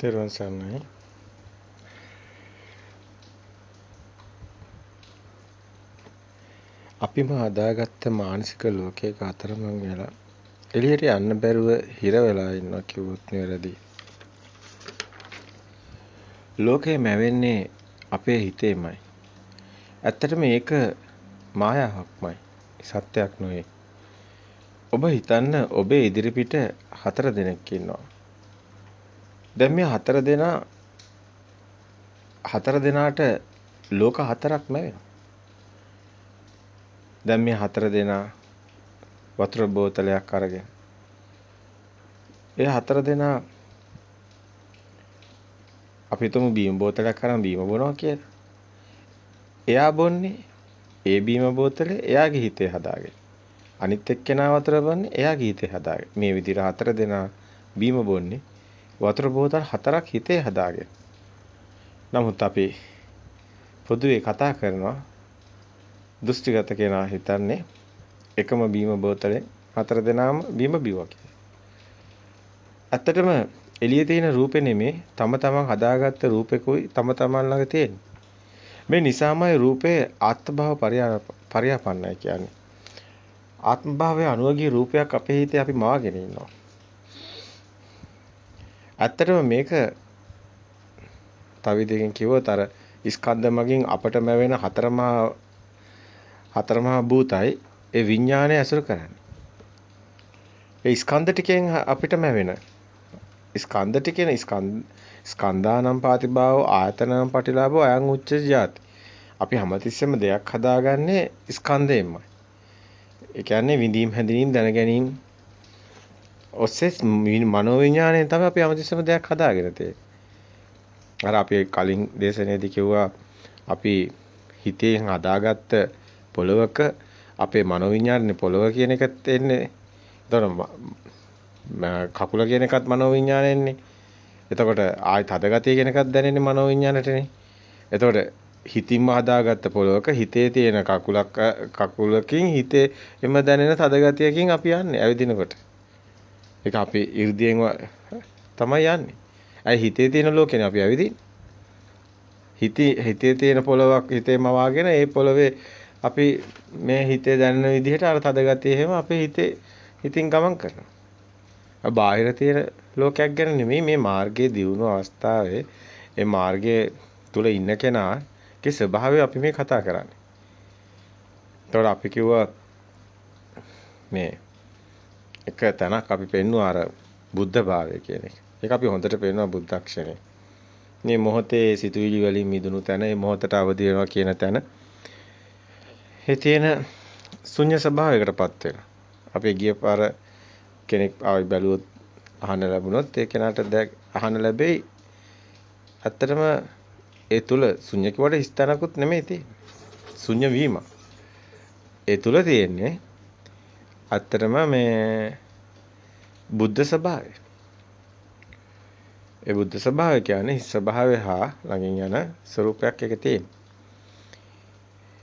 තෙරුවන් සරණයි. අපිම හදාගත්ත මානසික ලෝකයක අතරමං වෙලා එළියට යන්න බැරුව හිර වෙලා ඉන්නවා කිව්වොත් නෙවෙයි. ලෝකේ මැවෙන්නේ අපේ හිතේමයි. ඇත්තටම මේක මායාවක්මයි. සත්‍යයක් නෙවෙයි. ඔබ හිතන්න ඔබේ ඉදිරිපිට 4 දෙනෙක් ඉන්නවා. දැන් මේ 4 දෙනාට ලෝක 4ක් නැවෙනවා. දැන් මේ 4 දෙනා වතුර බෝතලයක් අරගෙන ඒ 4 දෙනා අපි තුමු බීම බෝතලයක් අරන් බීම බොනවා කියලා. එයා බොන්නේ ඒ බීම බෝතලේ එයාගේ හිතේ හදාගෙන. අනිත් එක්කෙනා වතුර බොන්නේ එයාගේ හිතේ හදාගෙන. මේ විදිහට 4 දෙනා බීම බොන්නේ වතුර බෝතල් 4ක් හිතේ හදාගෙන. නමුත් අපි පොදුවේ කතා කරනවා දෘෂ්ටිගත කෙනා හිතන්නේ එකම බීම බෝතලේ 4 දෙනාම බීම බිව්වා කියලා. ඇත්තටම එළියේ තියෙන රූපේ නෙමේ තම තමන් හදාගත්ත රූපෙකුයි තම තමන් ළඟ තියෙන්නේ. මේ නිසාමයි රූපේ ආත්මභාව පරියාපන්නයි කියන්නේ. ආත්මභාවයේ අනුවගී රූපයක් අපේ හිතේ අපි මවාගෙන ඉන්නවා. ඇත්තටම මේක තව විදිහකින් කිව්වොත් අර ස්කන්ධ මගින් අපට මැවෙන හතරමහා භූතයි ඒ විඥානය ඇසුරු කරන්නේ. ඒ ස්කන්ධ ටිකෙන් අපිට මැවෙන ස්කන්ධ ටිකේන ස්කන්ධානම් පාතිභාව ආයතනනම් පටිලාභෝ අයං උච්ච ජාති. අපි හැමතිස්සෙම දෙයක් හදාගන්නේ ස්කන්ධයෙන්මයි. ඒ කියන්නේ විඳීම් හැඳිනීම් දැනගැනීම් ඔස්සේ මනෝවිඥාණයෙන් තමයි අපි හැමතිස්සෙම දෙයක් හදාගෙන තියෙන්නේ. අර අපි කලින් දේශනයේදී කිව්වා අපි හිතෙන් හදාගත්ත පොළවක අපේ මනෝවිඥානේ පොළව කියන එකත් එන්නේ. කකුල කියන එකත් මනෝවිඥාණයෙන්නේ. එතකොට ආයත හදගතිය කියන එකත් දැනෙන්නේ මනෝවිඥාණයටනේ. එතකොට හිතින්ම හදාගත්ත පොළවක හිතේ තියෙන කකුලකින් හිතේ එම දැනෙන තදගතියකින් අපි යන්නේ ඇවිදිනකොට. ඒක අපි 이르දියෙන් තමයි යන්නේ. අය හිතේ තියෙන ලෝකෙනේ අපි ඇවිදින්නේ. හිතේ තියෙන පොළවක් හිතේම වාගෙන ඒ පොළවේ අපි මේ හිතේ දැනෙන විදිහට අර තදගතිය එහෙම අපේ හිතින් ගමන් කරනවා. බාහිර තියෙන ලෝකයක් ගැන නෙමෙයි මේ මාර්ගයේ දියුණු අවස්ථාවේ ඒ මාර්ගයේ තුල ඉන්න කෙනාගේ ස්වභාවය අපි මේ කතා කරන්නේ. ඒතකොට අපි කිව්වා මේ එක තැනක් අපි පෙන්නුවා අර බුද්ධ භාවය කියන එක. ඒක අපි හොඳට පෙන්නුවා බුද්ධක්ෂණය. මේ මොහොතේ සිතුවිලි වලින් මිදුණු තැන, මේ මොහොතට අවදි වෙනවා කියන තැන. ඒ තියෙන ශුන්‍ය ස්වභාවයකටපත් වෙනවා. අපි ගිය පාර කෙනෙක් ආවි බැලුවොත් අහන්න ලැබුණොත් ඒ කෙනාට අහන්න ලැබෙයි. ඇත්තටම ඒ තුල ශුන්‍ය කිව්වට ස්ථානකුත් නෙමෙයි තියෙන්නේ. ශුන්‍ය වීම. ඒ තුල තියෙන්නේ ඇත්තටම මේ බුද්ධ ස්වභාවය. ඒ බුද්ධ ස්වභාවය කියන්නේ ස්වභාවය හා ළඟින් යන ස්වરૂපයක් එක තියෙන.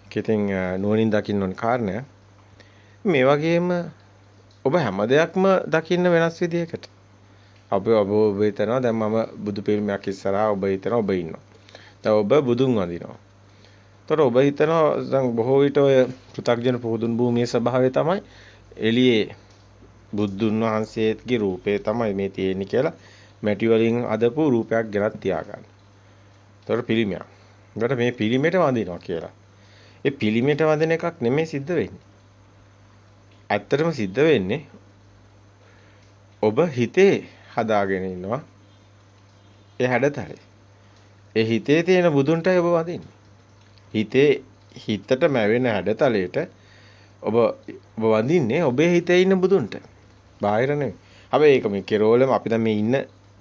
කිතින් නුවණින් දකින්න ඕන කාරණය මේ වගේම ඔබ හැම දෙයක්ම දකින්න වෙනස් විදියකට. ඔබ හිතනවා දැන් මම බුදු පිළිමයක් ඉස්සරහා ඔබ හිතනවා ඔබ ඉන්නවා. දැන් ඔබ බුදුන් වඳිනවා. ඒතර ඔබ හිතනවා දැන් බොහෝ විට ඔය පෘථග්ජන පොදුන් භූමියේ ස්වභාවය තමයි එළියේ බුදුන් වහන්සේගේ රූපේ තමයි මේ තියෙන්නේ කියලා මැටි වලින් අදපු රූපයක් ගෙනත් තියාගන්න. ඒතර පිළිමයක්. ඒකට මේ පිළිමෙට වඳිනවා කියලා. ඒ පිළිමෙට වඳින එකක් නෙමෙයි සිද්ධ වෙන්නේ. ඇත්තටම සිද්ධ වෙන්නේ ඔබ හිතේ හදාගෙන ඉන්නවා ඒ හැඩතලේ. ඒ හිතේ තියෙන බුදුන්ටයි ඔබ වඳින්නේ. හිතට මැවෙන හැඩතලයට ඔබ වඳින්නේ ඔබේ හිතේ ඉන්න බුදුන්ට. බාහිර නෙමෙයි. හැබැයි ඒක මේ කෙරෝලම අපි දැන් මේ ඉන්න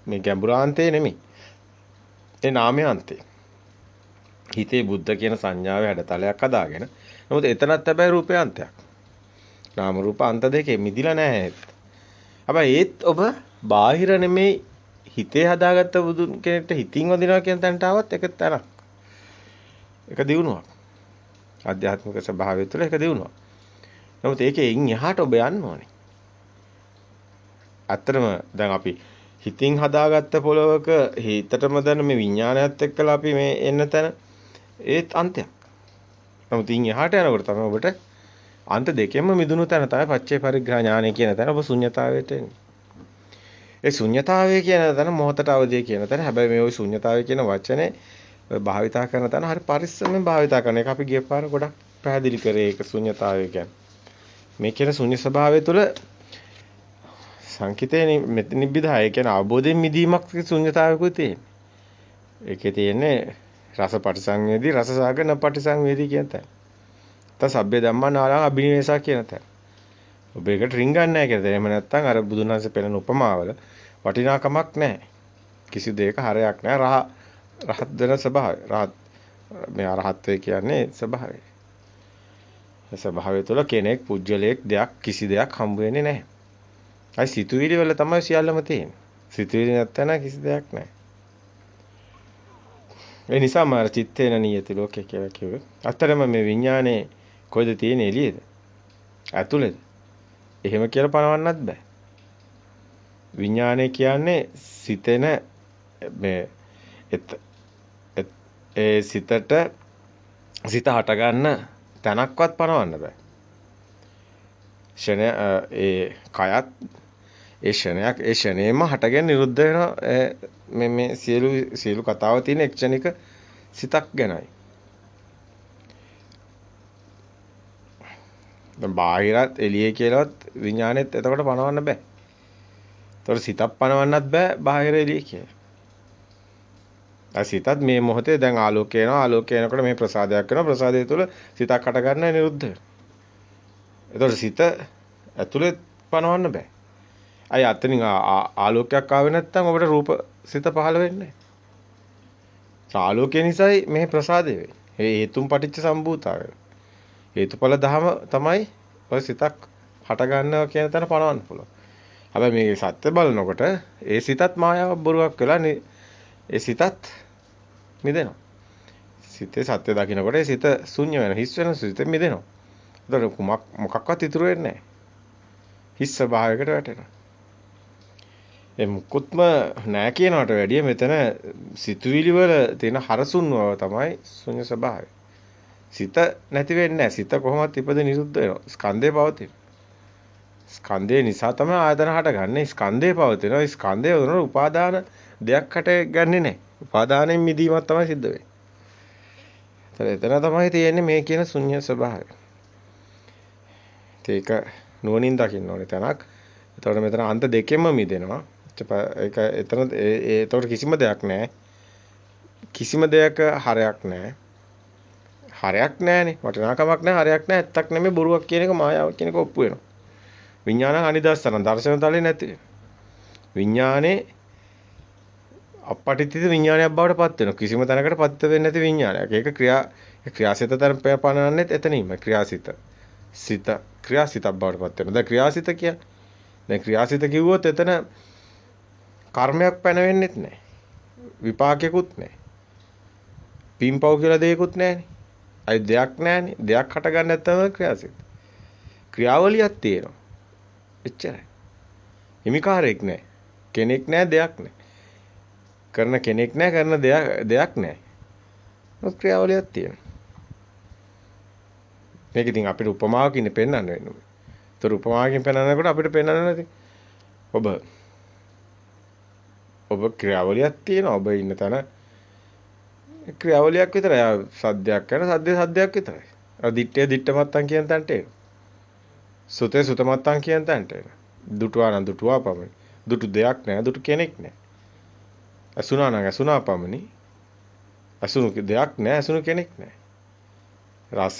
මේ ගැඹුරාන්තේ නෙමෙයි. ඒ නාමයාන්තේ. හිතේ බුද්ධ කියන සංඥාවේ හැඩතලයක් හදාගෙන. නමුත් එතනත් හැබැයි රූපයාන්තයක්. නාම රූප අන්ත දෙකේ මිදිලා නැහැ. හැබැයි ඒත් ඔබ බාහිර නෙමෙයි හිතේ හදාගත්ත බුදුන් කෙනෙක්ට හිතින් වදිනවා කියන තැනට ආවත් ඒක තරක්. ඒක දිනුවක්. ආධ්‍යාත්මික ස්වභාවය තුළ ඒක දිනුවක්. නමුත් ඒකෙන් එහාට ඔබ යන්න ඕනේ. ඇත්තටම දැන් අපි හිතින් හදාගත්ත පොළවක හිතටම දැන මේ විඥානයත් එක්කලා අපි මේ එන්න තැන ඒත් අන්තයක්. නමුත් ඉන් එහාට යනකොට තමයි ඔබට අන්ත දෙකෙන්ම මිදුණු තැන තමයි පච්චේ පරිග්‍රහ ඥානය කියන තැන ඔබ ශුන්‍යතාවයට එන්නේ. ඒ ශුන්‍යතාවය කියන තැන මොහතට අවදිය කියන තැන. හැබැයි මේ ওই ශුන්‍යතාවය කියන වචනේ භාවිතා කරන තැන හරි පරිස්සමෙන් භාවිතා කරන එක අපි ගිය පාර ගොඩක් පැහැදිලි කරේ ඒක ශුන්‍යතාවය කියන්නේ. මේ කියන ශුන්‍ය ස්වභාවය තුළ සංකිතේ නිබ්බිදාය කියන අවබෝධයෙන් මිදීමක් ශුන්‍යතාවයකුයි තියෙන්නේ. ඒකේ තියෙන්නේ රස පටිසංවේදී රස සාගන පටිසංවේදී කියන තැන. තව සබ්බේ ධම්මා නාලං අබිනිවේෂා කියන තැන. ඔබ ඒකට රින්ගන්නේ නැහැ කියලා. එහෙම නැත්නම් අර බුදුන් වහන්සේ පෙළන උපමාවල වටිනාකමක් නැහැ. කිසි දෙයක හරයක් නැහැ. රහත් වෙන ස්වභාවය. මේ අරහත්ත්වය කියන්නේ ස්වභාවය. ඒ ස්වභාවය තුළ කෙනෙක්, පුජ්‍යලයක්, දෙයක් කිසි දෙයක් හම්බ වෙන්නේ නැහැ. අයි සිතුවිලි වල තමයි සියල්ලම තියෙන්නේ. සිතුවිලි නැත්නම් කිසි දෙයක් නැහැ. ඒ නිසාම අර චිත්තේන නියති ලෝකේ කියලා කිව්වේ. අතරම මේ විඥානේ කොයිද තියෙන්නේ එළියේද? ඇතුළේද? එහෙම කියලා පනවන්නත් බෑ. විඥානය කියන්නේ සිතෙන මේ ඒ සිත හට ගන්න තැනක්වත් පනවන්න බෑ. ෂණය ඒ කයත් ඒ ෂණේම හටගෙන නිරුද්ධ වෙන මේ සියලු කතාව තියෙන එක්ෂණික සිතක් ගැනයි. දැන් බාහිරත් එළියේ කියලාවත් විඥානෙත් එතකොට පනවන්න බෑ. ඒතකොට සිතක් පනවන්නත් බෑ බාහිර එළියේ කියලා. සිතත් මේ මොහොතේ දැන් ආලෝකය එනවා ආලෝකය එනකොට මේ ප්‍රසාදයක් වෙනවා ප්‍රසාදය තුළ සිතක් හට ගන්න නිරුද්ධ වෙනවා. ඒතකොට සිත ඇතුලේ පනවන්න බෑ. අය අතනින් ආලෝකයක් ආවේ නැත්නම් ඔබට රූප සිත පහළ වෙන්නේ නැහැ. ආලෝකය නිසායි මේ ප්‍රසාදය වෙන්නේ. ඒ හේතුම් පටිච්ච සම්භූතාවය. හේතුඵල ධම තමයි ඔය සිතක් හට ගන්නවා කියන තැන පනවන්න පුළුවන්. හැබැයි මේ සත්‍ය බලනකොට ඒ සිතත් මායාවක් බොරුවක් වෙලා ඒ සිතත් මිදෙනවා. සිතේ සත්‍ය දකින්නකොට ඒ සිත ශුන්‍ය වෙනවා. හිස් වෙන සිත මිදෙනවා. ඒතකොට මොකක්වත් ඉතුරු වෙන්නේ නැහැ. හිස් ස්වභාවයකට වැටෙනවා. ඒ මුකුත්ම නැහැ කියනකට වැඩිය මෙතන සිතුවිලි වල තියෙන හරසුන්ව තමයි ශුන්‍ය ස්වභාවය. සිත නැති වෙන්නේ නැහැ. සිත කොහොමවත් ඉපද නිරුද්ධ වෙනවා. ස්කන්ධේ පවතින. ස්කන්ධේ නිසා තමයි ආයතන හටගන්නේ. ස්කන්ධේ පවතිනවා. ස්කන්ධය වුණොත් උපාදාන දෙයක් හටගන්නේ නැහැ. උපාදානයෙන් මිදීමක් තමයි සිද්ධ වෙන්නේ. එතන තමයි තියෙන්නේ මේ කියන ශුන්‍ය ස්වභාවය. ඒක නුවණින් දකින්න ඕනේ තැනක්. එතකොට මෙතන අන්ත දෙකෙන්ම මිදෙනවා. ඒක එතකොට කිසිම දෙයක් නැහැ. කිසිම දෙයක හරයක් නැහැ. හරයක් නැහැනේ. වටිනාකමක් නැහැ. හරයක් නැහැ. ඇත්තක් නෙමෙයි බොරුවක් කියන එක මායාවක් කියන එක ඔප්පු වෙනවා. විඥානං අනිදස්සන දර්ශන තලේ නැති. විඥානේ අපපටිතිත විඥානයක් බවට පත් වෙනවා. කිසිම තැනකට පත් වෙන්නේ නැති විඥානයක්. ඒක ක්‍රියාසිත තරම් පනවන්නේත් එතනින්ම ක්‍රියාසිත. සිත ක්‍රියාසිතක් බවට පත් වෙනවා. දැන් ක්‍රියාසිත කියන්නේ දැන් ක්‍රියාසිත කිව්වොත් එතන කර්මයක් පැනවෙන්නෙත් නැහැ. විපාකයකුත් නැහැ. පින්පව් කියලා දෙයක්කුත් නැහැනේ. අයි දෙයක් නැහැනේ. දෙයක් හට ගන්න නැත්නම් ක්‍රියාසිත. ක්‍රියාවලියක් තියෙනවා. එච්චරයි. හිමිකාරයක් නැහැ. කෙනෙක් නැහැ, දෙයක් නැහැ. කරන කෙනෙක් නැහැ, කරන දෙයක් නැහැ. මොකක් ක්‍රියාවලියක් තියෙනවා. මේක ඉතින් අපිට උපමාවකින් පෙන්වන්න වෙනවා. ඒතර උපමාවකින් පෙන්වනකොට අපිට පෙන්වන්න නැති. ඔබ ක්‍රියාවලියක් තියෙනවා. ඔබ ඉන්න තැන ක්‍රියාවලියක් විතරයි. සද්දයක් කරන සද්දයක් විතරයි. අර දිත්තේ දිත්තමත්තන් කියන තැනට එනවා. සුතේ සුතමත්තන් කියන තැනට එනවා. දුටුවා නම් දුටුවා පමණි. දුටු දෙයක් නැහැ, දුටු කෙනෙක් නැහැ. අසුනා නම් අසුනා පමණි. අසුණු දෙයක් නැහැ, අසුණු කෙනෙක් නැහැ. රස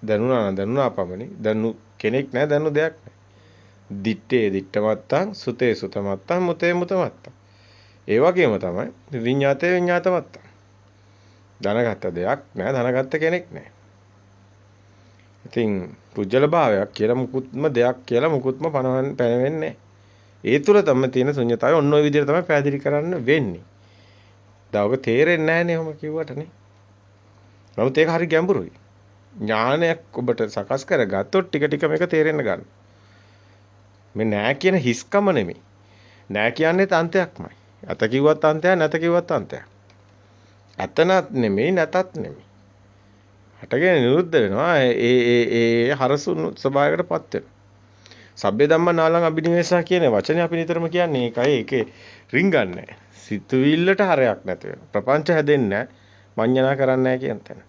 දැනුණා නම් දැනුණා පමණි. දැනු කෙනෙක් නැහැ, දැනු දෙයක් නැහැ. දිත්තේ දිත්තමත්තන්, සුතේ සුතමත්තන්, මුතේ මුතමත්තන්. ඒ වගේම තමයි විඤ්ඤාතේ විඤ්ඤාතමත්තන්. දැනගත්ත දෙයක් නැහැ, දැනගත්ත කෙනෙක් නැහැ. ඉතින් පුජ්‍යල භාවයක් කියලා මුකුත්ම දෙයක් කියලා මුකුත්ම පැනවෙන්නේ ඒ තුල තමයි තියෙන ශුන්‍යතාවය. ඔන්න ඔය විදිහට තමයි පැහැදිලි කරන්න වෙන්නේ. දවක තේරෙන්නේ නැහනේ ඔහොම කිව්වටනේ. නමුත් ඒක හරි ගැඹුරුයි. ඥානයක් ඔබට සකස් කරගත්තොත් ටික ටික මේක තේරෙන්න ගන්නවා. මේ නෑ කියන හිස්කම නෙමෙයි. නෑ කියන්නේ අන්තයක්මයි. ඇත කිව්වත් අන්තයක් නැත කිව්වත් අන්තයක්. ඇතනත් නෙමෙයි නැතත් නෙමෙයි. හටගෙන නිරුද්ධ වෙනවා. ඒ හරසුණු ස්වභාවයකටපත් වෙනවා. සබ්බේ ධම්මා නාලං අබිනිවේෂා කියන වචනේ අපි නිතරම කියන්නේ ඒකයි. ඒකේ රින්ගන්නේ. සිතුවිල්ලට හරයක් නැති වෙනවා. ප්‍රපංච හැදෙන්නේ නැහැ. මඤ්ඤණා කරන්නේ නැහැ කියන තැන.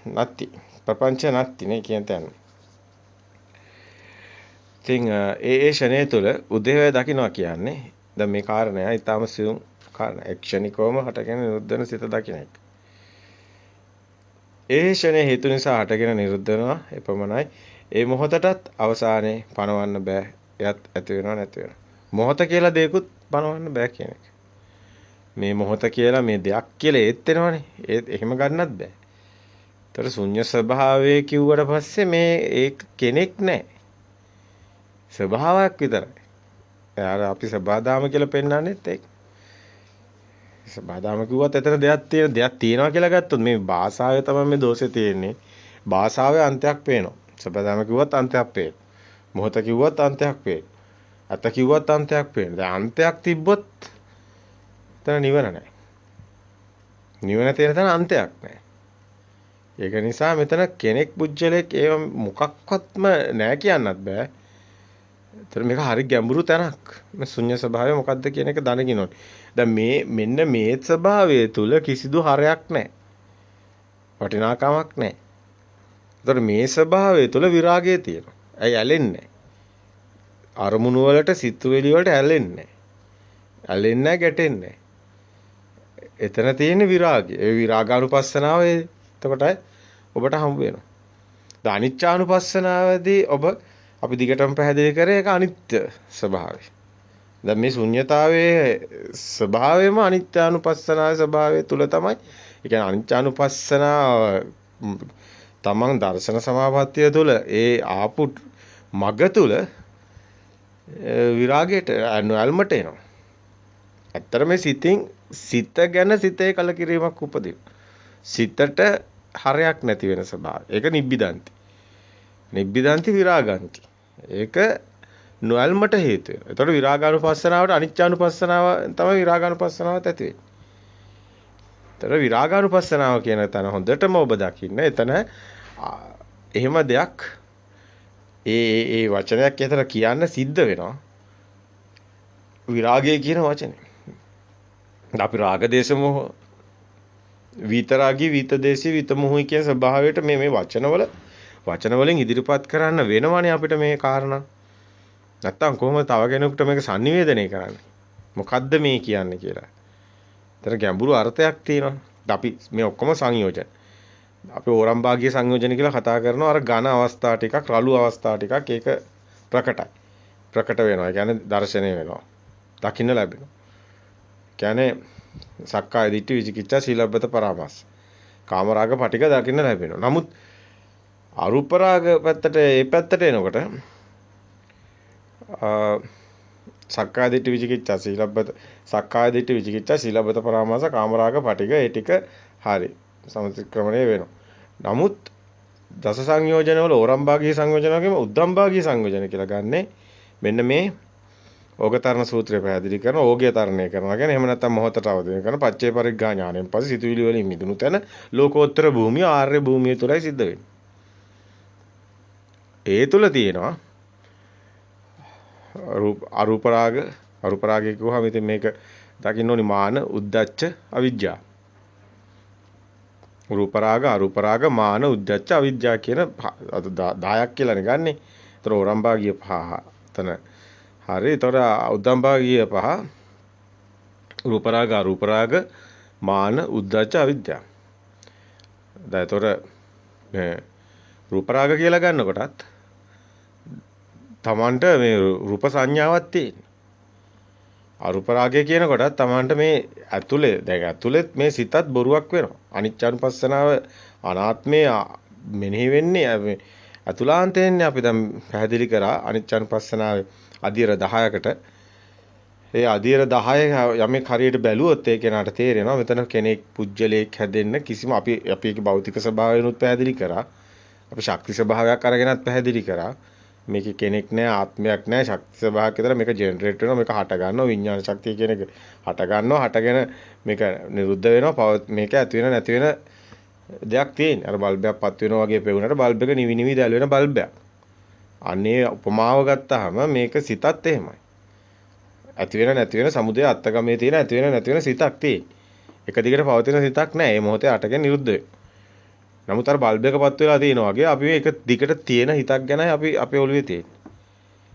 නැති. ප්‍රපංච නැති නේ කියන තැන. ඉතින් ඒ ෂණය තුළ උදේවැය දකින්නවා කියන්නේ දැන් මේ කාරණය ඊටාම සියුම් කාරණා. එක්ෂණිකවම හටගෙන නිරුද්ධ වෙන සිත දකින්න එක. ඒ ෂණේ හේතු නිසා හටගෙන නිරුද්ධ වෙනවා එපමණයි. ඒ මොහොතටත් අවසානයේ පණවන්න බෑ. එයත් ඇති වෙනව නැති වෙනව. මොහොත කියලා දෙයක්වත් පණවන්න බෑ කියන එක. මේ මොහොත කියලා මේ දෙයක් කියලා ඒත් වෙනවනේ. ඒත් එහෙම ගන්නත් බෑ. ඒතර ශුන්‍ය ස්වභාවය කිව්වට පස්සේ මේ ඒක කෙනෙක් නැහැ. ස්වභාවයක් විතරයි. අර අපි සබදාම කියලා පෙන්නන්නේත් ඒක. සබදාම කිව්වත් එතන දෙයක් තියෙනවා කියලා ගත්තොත් මේ භාෂාවේ තමයි මේ දෝෂේ තියෙන්නේ. භාෂාවේ අන්තයක් පේනවා. සබදාම කිව්වත් අන්තයක් පේනවා. මොහොත කිව්වත් අන්තයක් පේනවා. අත කිව්වත් අන්තයක් පේනවා. දැන් අන්තයක් තිබ්බොත් එතන නිවන නැහැ. නිවන තියෙන තැන අන්තයක් නැහැ. ඒක නිසා මෙතන කෙනෙක් පුජ්‍යලෙක් ඒව මොකක්වත්ම නැහැ කියන්නත් බෑ. ඒතර මේක හරි ගැඹුරු තැනක්. මේ ශුන්‍ය ස්වභාවය මොකද්ද කියන එක දැනගින්න ඕනේ. දැන් මෙන්න මේ ස්වභාවය තුල කිසිදු හරයක් නැහැ. වටිනාකමක් නැහැ. ඒතර මේ ස්වභාවය තුල විරාගය තියෙනවා. ඇයි ඇලෙන්නේ? අරමුණු වලට සිතුවිලි වලට ඇලෙන්නේ නැහැ. ඇලෙන්නේ නැහැ, ගැටෙන්නේ නැහැ. එතන තියෙන විරාගය. ඒ විරාගානුපස්සනාව එතකොට ඔබට හම්බ වෙනවා. අනිච්චානුපස්සනාවේදී ඔබ අපි දිගටම පැහැදිලි කරේ ඒක අනිත්‍ය ස්වභාවය. දැන් මේ ශුන්්‍යතාවයේ ස්වභාවයම අනිත්‍යානුපස්සනාවේ ස්වභාවය තුල තමයි. ඒ කියන්නේ අනිත්‍යානුපස්සනාව තමන් දර්ශන සමාපත්තිය තුල ඒ ආපු මග තුල විරාගයට අනුල්මට එනවා. ඇත්තට මේ සිත ගැන සිතේ කලකිරීමක් උපදින. සිතට හරයක් නැති වෙන ස්වභාවය. ඒක නිබ්බිදන්ති. නිබ්බිදන්ති විරාගන්ති. ඒක නොයල්මට හේතු වෙනවා. ඒතකොට විරාගානුපස්සනාවට අනිච්චානුපස්සනාව තමයි විරාගානුපස්සනාවත් ඇති වෙන්නේ. ඒතර විරාගානුපස්සනාව කියන තැන හොඳටම ඔබ දකින්න. එතන එහෙම දෙයක් ඒ වචනයක් ඇතර කියන්න සිද්ධ වෙනවා. විරාගය කියන වචනේ. අපි රාග දේශ මොහ විතරාගී විතදේශී විතමොහි කියන ස්වභාවයට මේ වචන වලින් ඉදිරිපත් කරන්න වෙනවනේ අපිට මේ කාරණා. නැත්තම් කොහොමද තව කෙනෙකුට මේක sannivedanaya කරන්නේ? මොකද්ද මේ කියන්නේ කියලා. ඒතර ගැඹුරු අර්ථයක් තියෙනවා. අපි මේ ඔක්කොම සංයෝජන. අපි ඕරම්භාගීය සංයෝජන කියලා කතා කරනවා. අර ඝන අවස්ථා ටිකක්, රළු අවස්ථා ටිකක් ඒක ප්‍රකටයි. ප්‍රකට වෙනවා. ඒ කියන්නේ දර්ශනය වෙනවා. දකින්න ලැබෙනවා. කියන්නේ සක්කාය දිට්ඨි විචිකිච්ඡා සීලබ්බත පරාමාස. කාමරාග පටික දකින්න ලැබෙනවා. නමුත් අරූප රාග පැත්තට ඒ පැත්තට එනකොට සක්කාය දිට්ඨි විචිකිච්ඡා සීලබ්බත සක්කාය දිට්ඨි විචිකිච්ඡා සීලබ්බත පරාමාස කාමරාග පටික ඒ ටික හරි සමතික්‍රමණය වෙනවා. නමුත් දස සංයෝජන වල ඕරම්භාගී සංයෝජන වගේම උද්දම්භාගී සංයෝජන කියලා ගන්නෙ මෙන්න මේ ඕගතරණ සූත්‍රය පැහැදිලි කරන ඕගය තරණය කරනවා. කියන්නේ එහෙම නැත්නම් මොහොතට අවදි කරන පච්චේ පරිග්ගා ඥාණයෙන් පස්සේ සිතුවිලි වලින් මිදුණු තැන ලෝකෝත්තර භූමිය ආර්ය භූමිය තුලයි සිද්ධ වෙන්නේ. ඒ තුල තියෙනවා අරූප රාගය කිව්වහම ඉතින් මේක දකින්න ඕනි මාන උද්දච්ච අවිජ්ජා. රූප රාග අරූප රාග මාන උද්දච්ච අවිජ්ජා කියන 10ක් කියලානේ ගන්නෙ. ඒතර ඕරම්භාගිය 5 එතන හරි. ඒතර උද්දම්භාගිය 5 රූප රාග අරූප රාග මාන උද්දච්ච අවිජ්ජා. දැන් ඒතර රූප රාග කියලා ගන්නකොටත් තමන්ට මේ රූප සංඥාවක් තියෙන. අරූප රාගය කියනකොටත් තමන්ට මේ ඇතුළෙත් මේ සිතත් බොරුවක් වෙනවා. අනිච්චානුපස්සනාව අනාත්මය මෙනෙහි වෙන්නේ අතුලාන්තයෙන්නේ අපි දැන් පැහැදිලි කරා අනිච්චානුපස්සනාවේ අධීර 10කට. ඒ අධීර 10 යමෙක් හරියට බැලුවොත් ඒ කෙනාට තේරෙනවා මෙතන කෙනෙක් පුජ්‍යලයක් හැදෙන්න කිසිම අපේ භෞතික ස්වභාවයනුත් පැහැදිලි කරා. අපි ශක්ති ස්වභාවයක් අරගෙනත් පැහැදිලි කරා. මේක කෙනෙක් නෑ, ආත්මයක් නෑ, ශක්ති ස්වභාවයක් විතර මේක ජෙනරේට් වෙනවා, මේක හට ගන්නවා, විඥාන ශක්තිය කියන එක හට ගන්නවා, හටගෙන මේක නිරුද්ධ වෙනවා, මේක ඇති වෙන නැති වෙන දෙයක් තියෙන. අර බල්බයක් පත් වෙනවා වගේ පෙවුනට බල්බ් එක නිවි නිවි දැල් වෙන බල්බයක්. අනේ උපමාව ගත්තාම මේක සිතත් එහෙමයි. ඇති වෙන නැති වෙන සමුදය අත්ගමේ තියෙන ඇති වෙන නැති වෙන සිතක් තියෙන. එක දිගට පවතින සිතක් නෑ. මේ මොහොතේ අටගෙන නිරුද්ධ වෙනවා. නමුත් අර බල්බ් එකපත් වෙලා තියෙනවා වගේ අපි මේක දිගට තියෙන හිතක් ගැනයි අපි අපේ ඔළුවේ තියෙන්නේ.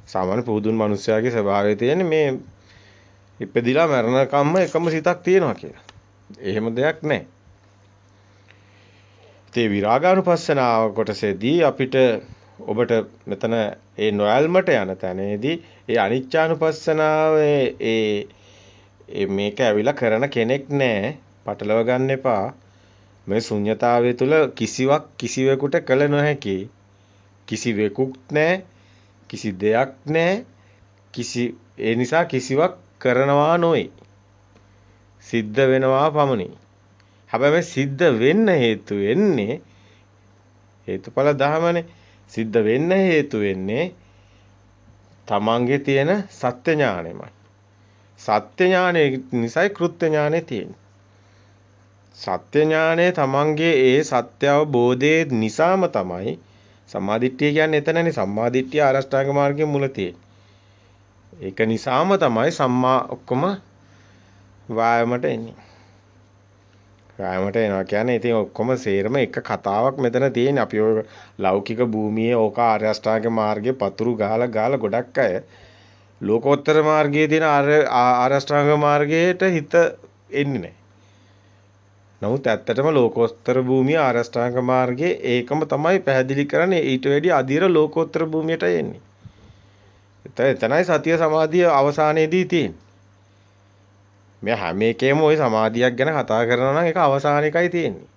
සාමාන්‍ය පුදුන් මිනිස්යාගේ ස්වභාවය තියෙන්නේ මේ ඉපදිලා මරණකම්ම එකම සිතක් තියෙනවා කියලා. එහෙම දෙයක් නැහැ. ඒ විරාගානුපස්සනාව කොටසේදී අපිට ඔබට මෙතන ඒ නොයල්මට යන තැනේදී ඒ අනිච්චානුපස්සනාව මේක ඇවිල්ලා කරන කෙනෙක් නැහැ. පටලව ගන්න එපා. මේ ශුන්්‍යතාවය තුළ කිසිවක් කිසිවෙකුට කළ නොහැකි. කිසිවෙකුත් නැහැ. කිසි දෙයක් නැහැ. ඒ නිසා කිසිවක් කරනවා නොවේ. සිද්ධ වෙනවා පමණි. හැබැයි මේ සිද්ධ වෙන්න හේතු වෙන්නේ හේතුඵල ධමනේ. සිද්ධ වෙන්න හේතු වෙන්නේ තමන්ගේ තියෙන සත්‍ය ඥානෙමයි. සත්‍ය ඥානෙ නිසායි කෘත්‍ය ඥානෙ තියෙන්නේ. සත්‍ය ඥානය තමන්ගේ ඒ සත්‍ය අවබෝධයේ නිසාම තමයි සම්මාදිට්ඨිය කියන්නේ එතනනේ. සම්මාදිට්ඨිය ආරෂ්ඨාංග මාර්ගයේ මුල තියෙන්නේ. ඒක නිසාම තමයි සම්මා ඔක්කොම වායමට එන්නේ. වායමට එනවා කියන්නේ ඉතින් ඔක්කොම සේරම එක කතාවක් මෙතන තියෙන්නේ. අපි ඔය ලෞකික භූමියේ ඕක ආරෂ්ඨාංග මාර්ගයේ පතුරු ගහලා ගොඩක් අය ලෝකෝත්තර මාර්ගයේ තියෙන ආරෂ්ඨාංග මාර්ගයට හිත එන්නේ නැහැ. නමුත් ඇත්තටම ලෝකෝත්තර භූමිය ආරෂ්ඨාංග මාර්ගයේ ඒකම තමයි පැහැදිලි කරන්නේ. ඊට වැඩි අධිර ලෝකෝත්තර භූමියට එන්නේ. එතනයි සතිය සමාධිය අවසානයේදී තියෙන්නේ. මේ හැම එකේම ওই සමාධියක් ගැන කතා කරනවා නම් ඒක අවසානයකයි තියෙන්නේ.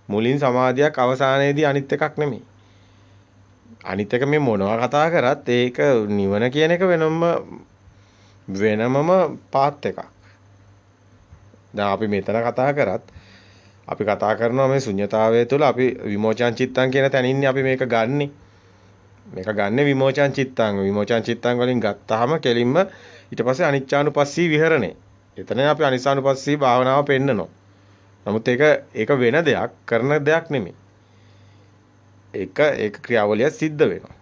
මුලින් සමාධියක් අවසානයේදී අනිත් එකක් නෙමෙයි. අනිත් එක මේ මොනවා කතා කරත් ඒක නිවන කියන එක වෙනමම පාත් එකක්. දැන් අපි මෙතන කතා කරත් අපි කතා කරනවා මේ ශුන්්‍යතාවය තුළ අපි විමෝචන චිත්තං කියන තැනින්නේ අපි මේක ගන්නෙ. මේක ගන්නෙ විමෝචන චිත්තං. විමෝචන චිත්තං වලින් ගත්තාම කෙලින්ම ඊට පස්සේ අනිච්චානුපස්සී විහරණේ. එතන අපි අනිච්චානුපස්සී භාවනාව පෙන්නනවා. නමුත් ඒක වෙන දෙයක් කරන දෙයක් නෙමෙයි. ඒක ක්‍රියාවලිය සිද්ධ වෙනවා.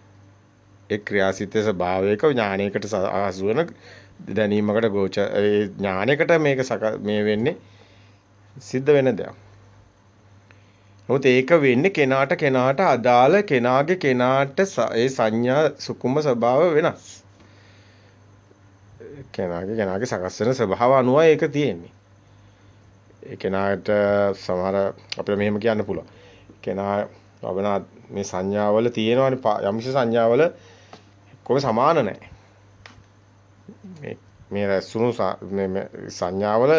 ඒ ක්‍රියාසිතේ ස්වභාවයක ඥානයකට අසු වෙන දැනීමකට ඒ ඥානයකට මේක මේ වෙන්නේ සිද්ධ වෙන දෙයක්. නමුත් ඒක වෙන්නේ කෙනාට අදාළ කෙනාට ඒ සංඥා සුකුම ස්වභාව වෙනස්. කෙනාගේ සකස් වෙන ස්වභාව අනුවයි ඒක තියෙන්නේ. ඒ කෙනාට සමහර අපිට මෙහෙම කියන්න පුළුවන්. කෙනා වබනා මේ සංඥාවල තියෙනවානේ යම්කිසි සංඥාවල කොහොම සමාන නැහැ. මේ රැස්ුණු සංඥාවල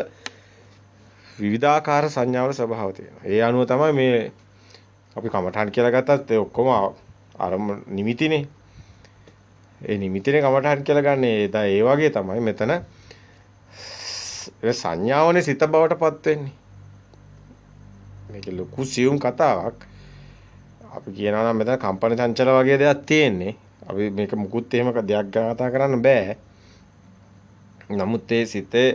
විවිධාකාර සංඥාවල ස්වභාව තියෙනවා. ඒ අනුව තමයි මේ අපි කමඨාන් කියලා ගත්තත් ඒ ඔක්කොම අරම නිමිතිනේ. ඒ නිමිතිනේ කමඨාන් කියලා ගන්න. ඒ වගේ තමයි මෙතන සංඥාවනේ සිත බවට පත් වෙන්නේ. මේක ලොකු සියුම් කතාවක්. අපි කියනවා නම් මෙතන කම්පන චංචල වගේ දෙයක් තියෙන්නේ. අපි මේක මුකුත් එහෙම දෙයක් කතා කරන්න බෑ. නමුත් ඒ සිතේ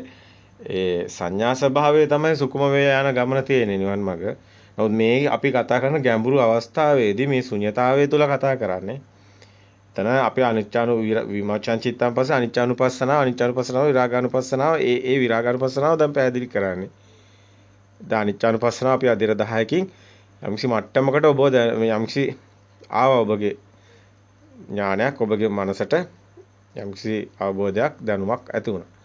ඒ සංඥා ස්වභාවය තමයි සුකුම වේ යන ගමන තියෙන්නේ නිවන් මඟ. නමුත් මේ අපි කතා කරන ගැඹුරු අවස්ථාවේදී මේ ශුන්‍යතාවය තුල කතා කරන්නේ. එතන අපි විමෝචන චිත්තං පස්සේ අනිච්චානුපස්සනාව විරාගානුපස්සනාව ඒ විරාගානුපස්සනාව දැන් පැහැදිලි කරන්නේ. දැන් අනිච්චානුපස්සනාව අපි අදිර 10කින් යම්කිසි මට්ටමකට ඔබ යම්කිසි ඔබගේ ඥානයක් ඔබගේ මනසට යම්කිසි අවබෝධයක් දැනුමක් ඇති වුණා.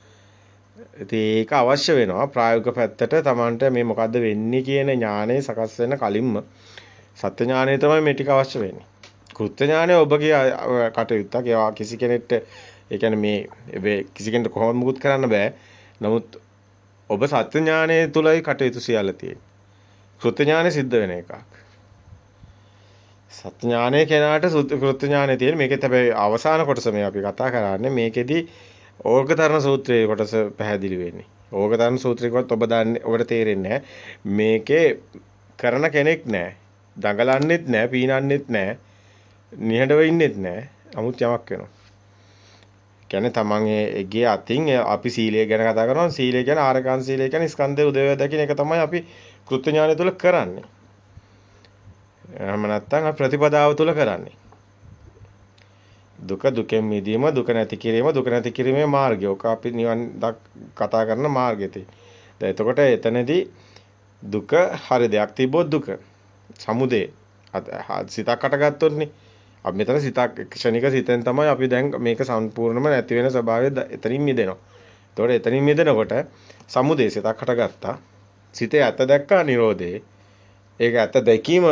ඉතින් ඒක අවශ්‍ය වෙනවා ප්‍රායෝගික පැත්තට Tamanට මේ මොකද්ද වෙන්නේ කියන ඥානය සකස් වෙන කලින්ම සත්‍ය ඥානය තමයි මේ ටික අවශ්‍ය වෙන්නේ. කෘත්‍ය ඥානය ඔබගේ කටයුත්තක්. ඒවා කිසි කෙනෙක්ට ඒ කියන්නේ මේ කිසි කෙනෙක්ට කොහොමද මුකුත් කරන්න බෑ. නමුත් ඔබ සත්‍ය ඥානය තුලයි කටයුතු සියල්ල තියෙන්නේ. කෘත්‍ය ඥානය සිද්ධ වෙන එකක්. සත්‍ය ඥානය කෙනාට කෘත්‍ය ඥානය තියෙන. මේකෙත් හැබැයි අවසාන කොටස මේ අපි කතා කරන්නේ මේකෙදි ඕගතරණ සූත්‍රයේ කොටස පැහැදිලි වෙන්නේ. ඕගතරණ සූත්‍රයකවත් ඔබ දන්නේ ඔබට තේරෙන්නේ නැහැ. මේකේ කරන කෙනෙක් නැහැ. දඟලන්නෙත් නැහැ, පීනන්නෙත් නැහැ. නිහඬව ඉන්නෙත් නැහැ. 아මුත් යමක් වෙනවා. කියන්නේ තමන් ඒගේ අතින් අපි සීලය ගැන කතා කරනවා. සීලය කියන්නේ ආරකාන් සීලය කියන්නේ ස්කන්ධය උදේවැය දකින්න එක තමයි අපි කෘත්‍ය ඥානය තුළ කරන්නේ. එහෙම නැත්නම් අපි ප්‍රතිපදාව තුළ කරන්නේ. දුක දුකෙන් මිදීම දුක නැති කිරීම දුක නැති කිරීමේ මාර්ගය. ඔක අපි නිවන් කතා කරන මාර්ගෙතේ. දැන් එතකොට එතනදී දුක හරි දෙයක් තිබ්බොත් දුක. සමුදය. සිතක් අටගත්තොත්නේ. අපි මෙතන සිතක් ක්ෂණික සිතෙන් තමයි අපි දැන් මේක සම්පූර්ණයෙන්ම නැති වෙන ස්වභාවය එතනින් මිදෙනවා. එතකොට එතනින් මිදෙනකොට සමුදය සිතක් හටගත්තා. සිතේ ඇත දැක්කා නිරෝධේ. ඒක ඇත දැකීම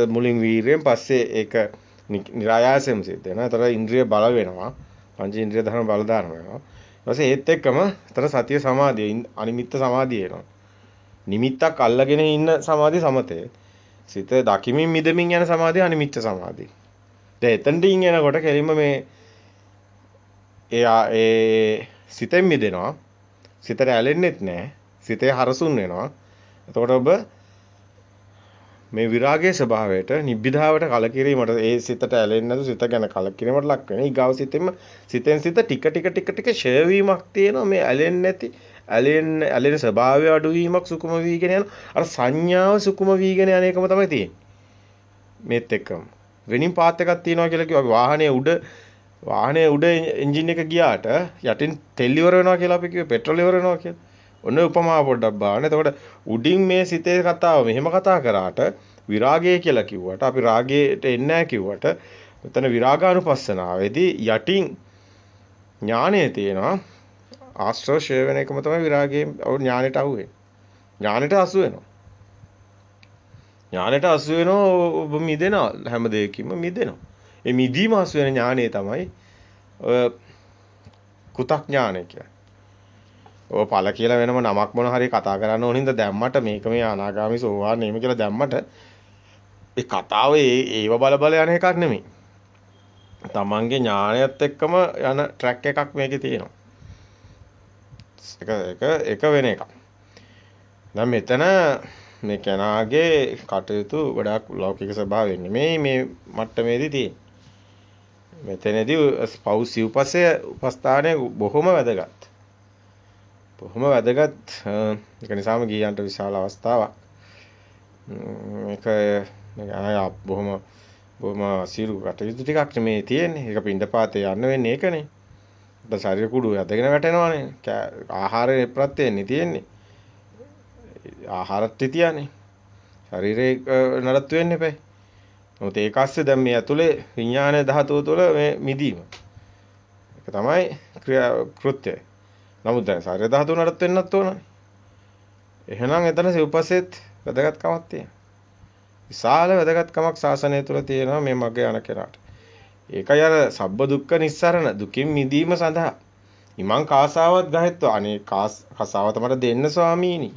මුලින් වීරයෙන් පස්සේ ඒක නිරායාසයෙන් සිද්ධ වෙනවා. ඒතර ඉන්ද්‍රිය බල වෙනවා. පංච ඉන්ද්‍රිය ධර්ම බල දාන වෙනවා. ඊට පස්සේ ඒත් එක්කම ඒතර සතිය සමාධිය අනිමිත්ත සමාධිය එනවා. නිමිත්තක් අල්ලගෙන ඉන්න සමාධිය සමතේ. සිත දකිමින් මිදමින් යන සමාධිය අනිමිත්ත සමාධිය. දැන් එතනටින් එනකොට කෙලින්ම මේ ඒ සිතෙන් මිදෙනවා. සිතට ඇලෙන්නෙත් නැහැ. සිතේ හරසුන් වෙනවා. එතකොට ඔබ මේ විරාගයේ ස්වභාවයට නිබ්බිදාවට කලකිරීමට ඒ සිතට ඇලෙන්නේ නැතු සිත ගැන කලකිරීමට ලක් වෙන. ඊගාව සිතෙන් සිත ටික ටික ෂය වීමක් තියෙනවා. මේ ඇලෙන්නේ නැති ඇලෙන ස්වභාවය අඩු වීමක් සුකුම වීගෙන යන අර සංඥාව සුකුම වීගෙන යන එකම තමයි තියෙන්නේ. මේත් එක්කම වෙනින් පාත් එකක් තියෙනවා කියලා කිව්වා. වාහනේ උඩ එන්ජින් එක ගියාට යටින් තෙල් ඉවර වෙනවා කියලා අපි කිව්වේ පෙට්‍රල් ඉවර වෙනවා කියලා. ඔන්න උපමාව පොඩ්ඩක් බලන්න. එතකොට උඩින් මේ සිතේ කතාව මෙහෙම කතා කරාට විරාගය කියලා කිව්වට අපි රාගයට එන්නේ නැහැ කිව්වට මෙතන විරාගානුපස්සනාවේදී යටින් ඥානය තියෙනවා. ආශ්‍රව ෂය වෙන එකම තමයි විරාගයේ ඥානෙට අහුවෙන්නේ. ඥානෙට අසු වෙනවා. ඥානෙට අසු වෙනවා ඔබ මිදෙනවා හැම දෙයකින්ම මිදෙනවා. ඒ මිදීම අසු වෙන ඥානෙ තමයි ඔය කෘතඥානය කියන්නේ. ඔය ඵල කියලා වෙනම නමක් මොන හරි කතා කරන්න ඕනින්ද දැම්මට මේක මේ අනාගාමි සෝවාන් නෙමෙයි කියලා දැම්මට ඒ කතාව ඒව බල යන එකක් නෙමෙයි. තමන්ගේ ඥානයත් එක්කම යන ට්‍රැක් එකක් මේකේ තියෙනවා. එක වෙන එකක්. දැන් මෙතන මේ කෙනාගේ කටයුතු ගොඩාක් ලෞකික ස්වභාවයෙන් නෙමෙයි මේ මට්ටමේදී තියෙන්නේ. මෙතනදී පෞ සිව්පසය උපස්ථානය බොහොම වැදගත්. බොහොම වැදගත්. ඒක නිසාම ගියන්ට විශාල අවස්ථාවක්. මේක බොහොම අසීරු කටයුතු ටිකක් මේ තියෙන්නේ. ඒක පින්ඩපාතේ යන්න වෙන්නේ ඒකනේ. අපේ ශරීර කුඩු ඇදගෙන වැටෙනවානේ. ආහාරේ ප්‍රත්‍යයෙන් තියෙන්නේ. ආහාරත් තියන්නේ. ශරීරේ නඩත්තු වෙන්න එපා. මොකද ඒක ASCII දැන් මේ ඇතුලේ විඥාන ධාතුව තුළ මේ මිදීම. ඒක තමයි කෘත්‍යය. නමුත් දැන් ශරීර ධාතුව නඩත්තු වෙන්නත් ඕනනේ. එහෙනම් එතන සිව්පසෙත් වැදගත්කමක් තියෙනවා. විශාල වැදගත්කමක් ශාසනය තුළ තියෙනවා මේ මගේ යන කෙනාට. ඒකයි අර සබ්බ දුක්ඛ නිස්සරණ දුකින් මිදීම සඳහා ඉමං කාසාවත් ගහෙත්වා අනේ කාසාවත මට දෙන්න ස්වාමීනි.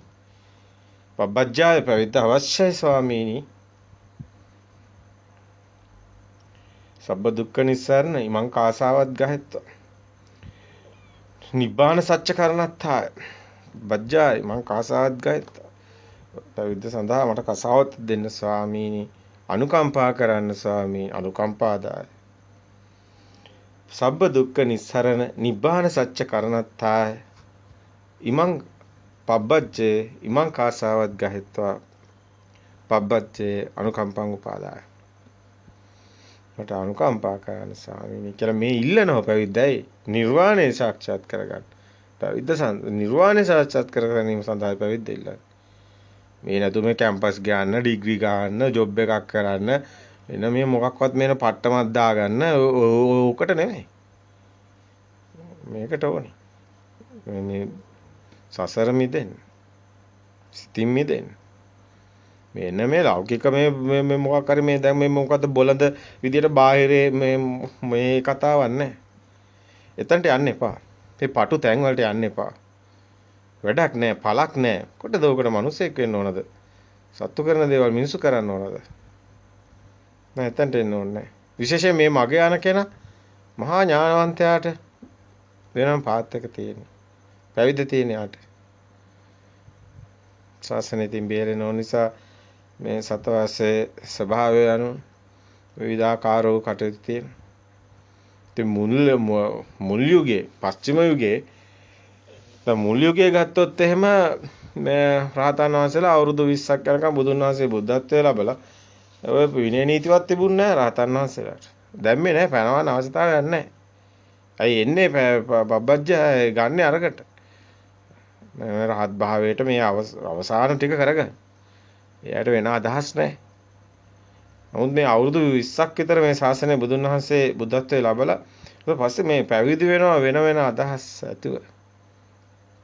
පබ්බජ්ජාය පැවිද්ද අවශ්‍යයි ස්වාමීනි. සබ්බ දුක්ඛ නිස්සරණ ඉමං කාසාවත් ගහෙත්වා නිබ්බාන සත්‍ය කරණත්තාය බජ්ජාය මං කාසාවත් ගහෙත්වා පැවිද්ද සඳහා මට කසාවත් දෙන්න ස්වාමීනි. අනුකම්පා කරන්න ස්වාමීනි. අනුකම්පාදාය සබ්බ දුක්ඛ නිස්සරණ නිබ්බාන සත්‍ය කරණත්තාය ඉමං පබ්බජ්ජේ ඉමං කාසාවත් ගහෙත්වා පබ්බජ්ජේ අනුකම්පං උපාදාය මට අනුකම්පා කරන්න ස්වාමීනි කියලා මේ ඉල්ලනවා පැවිද්දයි නිර්වාණය සාක්ෂාත් කරගන්න. පැවිද්ද නිර්වාණය සාක්ෂාත් කර ගැනීම සඳහා පැවිද්ද ඉල්ලන්නේ. මේ නතු මේ කැම්පස් ගන්න, ඩිග්‍රී ගන්න, ජොබ් එකක් කරන්න එන මේ මොකක්වත් මේන පට්ටමක් දාගන්න ඕකට නෙමෙයි. මේකට ඕනේ. මේ සසර මිදෙන්න. සිතින් මිදෙන්න. මෙන්න මේ ලෞකික මේ මොකක් හරි මේ දැන් මේ මොකද්ද බොළඳ විදියට බාහිරේ මේ කතාවක් නැහැ. එතනට යන්න එපා. මේ පටු තැන් වලට යන්න එපා. වැඩක් නැහැ, පළක් නැහැ. කොටද උකට මිනිසෙක් වෙන්න ඕනද? සත්තු කරන දේවල් මිනිසු කරන්න ඕනද? නෑ එතනට එන්න ඕනේ නැහැ. විශේෂයෙන් මේ මගේ යන කෙනා මහා ඥානවන්තයාට වෙනම පාත් එක තියෙනවා. පැවිද්ද තියෙන යාට. ශාසනයෙන් බේරෙන නිසා මේ සතවාසයේ ස්වභාවය අනුව විවිධාකාරව කටයුතු තියෙනවා. ඉතින් මුල් යුගයේ පස්චිම යුගයේ මුල් යුගයේ ගත්තොත් එහෙම මේ රහතන් වහන්සේලා අවුරුදු 20ක් යනකම් බුදුන් වහන්සේ බුද්ධත්වයේ ලැබලා ඔය විනය නීතිවත් තිබුණේ නැහැ රහතන් වහන්සේලාට. දැම්මේ නැහැ පැනවන්න අවශ්‍යතාවයක් නැහැ. ඇයි එන්නේ බබ්බජ්ජ ගන්න අරකට. මේ රහත් භාවයට මේ අවසාන ටික කරගන්න. එයාට වෙන අදහස් නැහැ. නමුත් මේ අවුරුදු 20ක් විතර මේ ශාසනය බුදුන් වහන්සේ බුද්ධත්වයේ ලැබලා ඊට පස්සේ මේ පැවිදි වෙනවා වෙන අදහස් ඇතුව.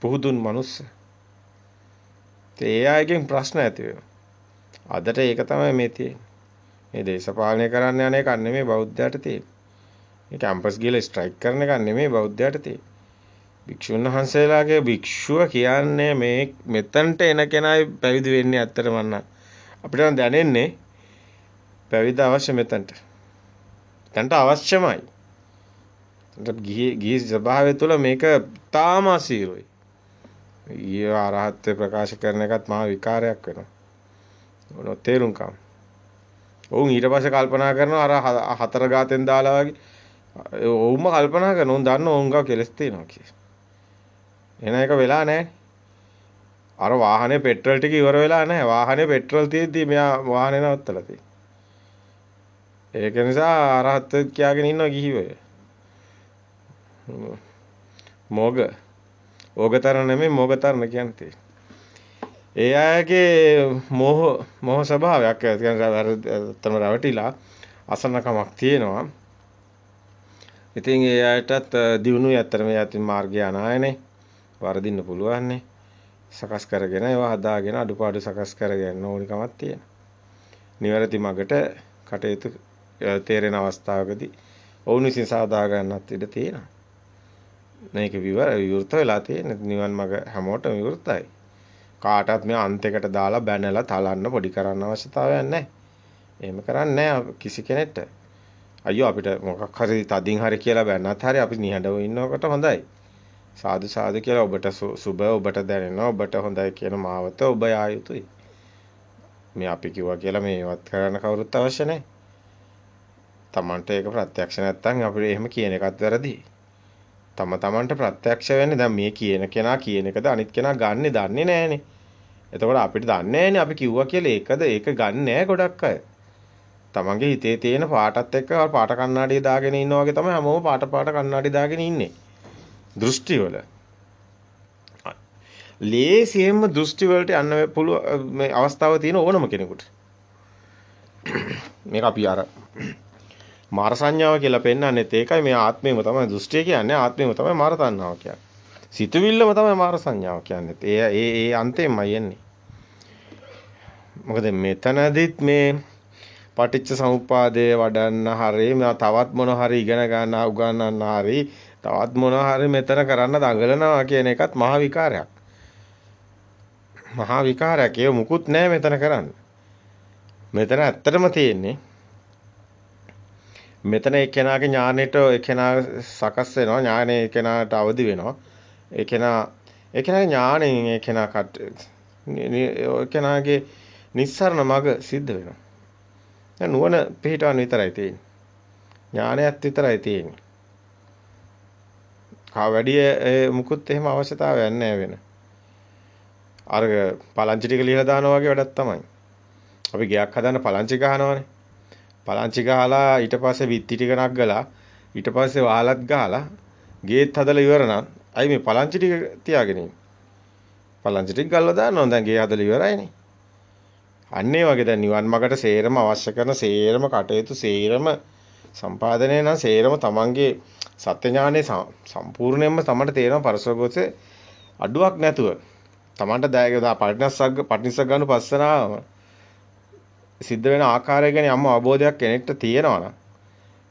පුහුදුන් මනුස්ස. ඒ අයගෙන් ප්‍රශ්න ඇති වෙනවා. අදට ඒක තමයි මේ තියෙන්නේ. මේ දේශපාලනය කරන්න යන එක නෙමෙයි බෞද්ධයාට තියෙන්නේ. මේ කැම්පස් ගිහලා ස්ට්‍රයික් කරන එක නෙමෙයි බෞද්ධයාට තියෙන්නේ. භික්ෂුන් වහන්සේලාගේ භික්ෂුව කියන්නේ මේ මෙතනට එන කෙනායි පැවිදි වෙන්නේ ඇත්තටම නම් අපිට දැනෙන්නේ පැවිද්ද අවශ්‍ය මෙතනට. දැන්ට අවශ්‍යමයි. ගිහි ස්වභාවය තුළ මේක තාම අසීරුයි. ඊය ආරහත්ත්ව ප්‍රකාශ කරන එකත් මහා විකාරයක් වෙනවා. මොන තේරුම්කම්. ඔවුන් ඊට පස්සේ කල්පනා කරනවා අර හතර ගාතෙන් දාලා වගේ. ඔවුන්ම කල්පනා කරනවා උන් දන්නවා උන් ගාව කෙලස් තියෙනවා කියලා. එන එක වෙලා නැහැ. අර වාහනේ පෙට්‍රල් ටික ඉවර වෙලා නැහැ. වාහනේ පෙට්‍රල් තියෙද්දි මෙයා වාහනේ නවත්තලා තියෙනවා. ඒක නිසා අරහත් කියාගෙන ඉන්නවා ගිහිවය. මොග ඕගතරණ නෙමෙයි මොගතරණ කියන්නේ. ඒ අයගේ මොහ ස්වභාවයක් තමයි රැවටිලා අසන්නකමක් තියෙනවා. ඉතින් ඒ අයටත් දිනුනුයි අතරම යතින් මාර්ගය අනායනේ වරදින්න පුළුවන්නේ. සකස් කරගෙන ඒවා හදාගෙන අඩුපාඩු සකස් කරගෙන ඕනිකමක් තියෙනවා. නිවැරදි මගට කටයුතු තේරෙන අවස්ථාවකදී ඔවුන් විසින් සාදා ගන්නත් ඉඩ තියෙනවා. මේක විවෘත වෙලා තියෙන නිවන් මඟ හැමෝටම විවෘතයි. කාටවත් මේ අන්තයකට දාලා බැනලා තලන්න පොඩි කරන්න අවශ්‍යතාවයක් නැහැ. එහෙම කරන්නේ නැහැ කිසි කෙනෙක්ට. අයියෝ අපිට මොකක් හරි තදින් හරි කියලා බැන්නත් හරි අපි නිහඬව ඉන්නකොට හොඳයි. සාදු සාදු කියලා ඔබට සුබ ඔබට දැනෙනවා ඔබට හොඳයි කියන මාවත ඔබ යා යුතුයි. මේ අපි කිව්වා කියලා මේවත් කරන්න කවුරුත් අවශ්‍ය නැහැ. තමන්ට ඒක ප්‍රත්‍යක්ෂ නැත්නම් අපිට එහෙම කියන එකත් වැරදි. තමන්ට ප්‍රත්‍යක්ෂ වෙන්නේ දැන් මේ කියන කෙනා කියන එකද අනිත් කෙනා ගන්නෙ දන්නේ නැහනේ. එතකොට අපිට දන්නේ නැහනේ අපි කිව්වා කියලා ඒක ගන්න නැහැ ගොඩක් අය. තමන්ගේ හිතේ තියෙන පාටත් එක්ක පාට කණ්ණාඩිය දාගෙන ඉන්නා වගේ තමයි හැමෝම පාට කණ්ණාඩි දාගෙන ඉන්නේ. දෘෂ්ටි වල. ලේසියෙන්ම දෘෂ්ටි වලට යන්න පුළුවන් මේ අවස්ථාව තියෙන ඕනම කෙනෙකුට. මේක අපි අර මාර සංඥාව කියලා පෙන්නන්නේ ඒකයි මේ ආත්මයම තමයි දෘෂ්ටිය කියන්නේ ආත්මයම තමයි මාර තණ්හාව කියන්නේ. සිතුවිල්ලම තමයි මාර සංඥාව කියන්නේ. ඒ අන්තෙමයි එන්නේ. මොකද මෙතනදිත් මේ පටිච්ච සමුප්පාදය වඩන්න හරි තවත් මොන හරි ඉගෙන ගන්න උගන්වන්න හරි තවත් මොන හරි මෙතන කරන්න දඟලනවා කියන එකත් මහා විකාරයක්. මහා විකාරයක්. ඒක මුකුත් නැහැ මෙතන කරන්න. මෙතන ඇත්තටම තියෙන්නේ මෙතන එක්කෙනාගේ ඥානෙට එක්කෙනා සකස් වෙනවා ඥානෙ එක්කෙනාට අවදි වෙනවා එක්කෙනාගේ ඥාණයෙන් එක්කෙනාගේ නිස්සරණ මඟ සිද්ධ වෙනවා. දැන් නුවණ පිහිටවන්න විතරයි තියෙන්නේ. ඥානයත් විතරයි තියෙන්නේ. වැඩි මුකුත් එහෙම අවශ්‍යතාවයක් නැහැ වෙන. අර පලංචි ටික ලියලා දානවා වගේ වැඩක් තමයි. අපි ගයක් හදන්න පලංචි ගහනවානේ. පලංචි ගහලා ඊට පස්සේ විත්ති ටික නගලා ඊට පස්සේ වහලත් ගහලා ගේත් හදලා ඉවර නම් අයි මේ පලංචි ටික තියාගෙන ඉන්නේ. පලංචි ටික ගල්ලා දානවා දැන් ගේ හදලා ඉවරයිනේ. අන්න ඒ වගේ දැන් නිවන් මාර්ගට සේරම අවශ්‍ය කරන සේරම කටයුතු සේරම සම්පාදනය නම් සේරම තමන්ගේ සත්‍ය ඥානෙ සම්පූර්ණයෙන්ම තමන්ට තේරෙන පරසෝගෝසේ අඩුවක් නැතුව තමන්ට පටිනිස්සග්ග ගන්න පස්සනාව සිද්ධ වෙන ආකාරය ගැන යම් අවබෝධයක් කෙනෙක්ට තියෙනවා නම්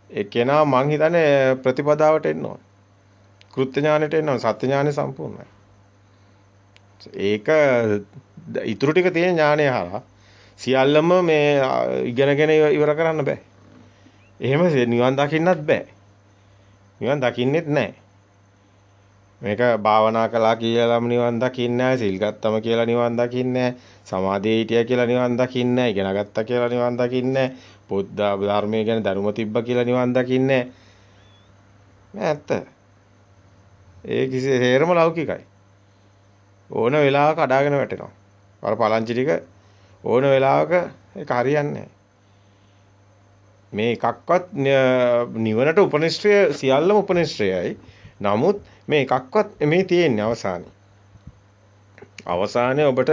ඒ කෙනා මං හිතන්නේ ප්‍රතිපදාවට එන්න ඕන. කෘත්‍ය ඥානෙට එන්න ඕන. සත්‍ය ඥානෙ සම්පූර්ණයි. ඒක ඊටු ටික තියෙන ඥානය හරහා සියල්ලම මේ ඉගෙනගෙන ඉවර කරන්න බෑ. එහෙම නිවන් දකින්නත් බෑ. නිවන් දකින්නෙත් නැහැ. මේක භාවනා කළා කියලාම නිවන් දකින්නේ නැහැ. සිල් ගත්තම කියලා නිවන් දකින්නේ නැහැ. සමාධියේ හිටියා කියලා නිවන් දකින්නේ නැහැ. ඉගෙන ගත්තා කියලා නිවන් දකින්නේ නැහැ. බුද්ධ ධර්මයේ ගැන දැනුම තිබ්බා කියලා නිවන් දකින්නේ නැහැ. නෑ ඇත්ත. ඒ කිසි හේරම ලෞකිකයි. ඕන වෙලාවක අඩාගෙන වැටෙනවා. අර පලංචි ටික ඕන වෙලාවක ඒක හරියන්නේ නැහැ. මේ එකක්වත් නිවනට උපනිශ්‍රය සියල්ලම උපනිශ්‍රයයි. නමුත් මේ එකක්වත් මේ තියෙන්නේ අවසානයේ. අවසානයේ ඔබට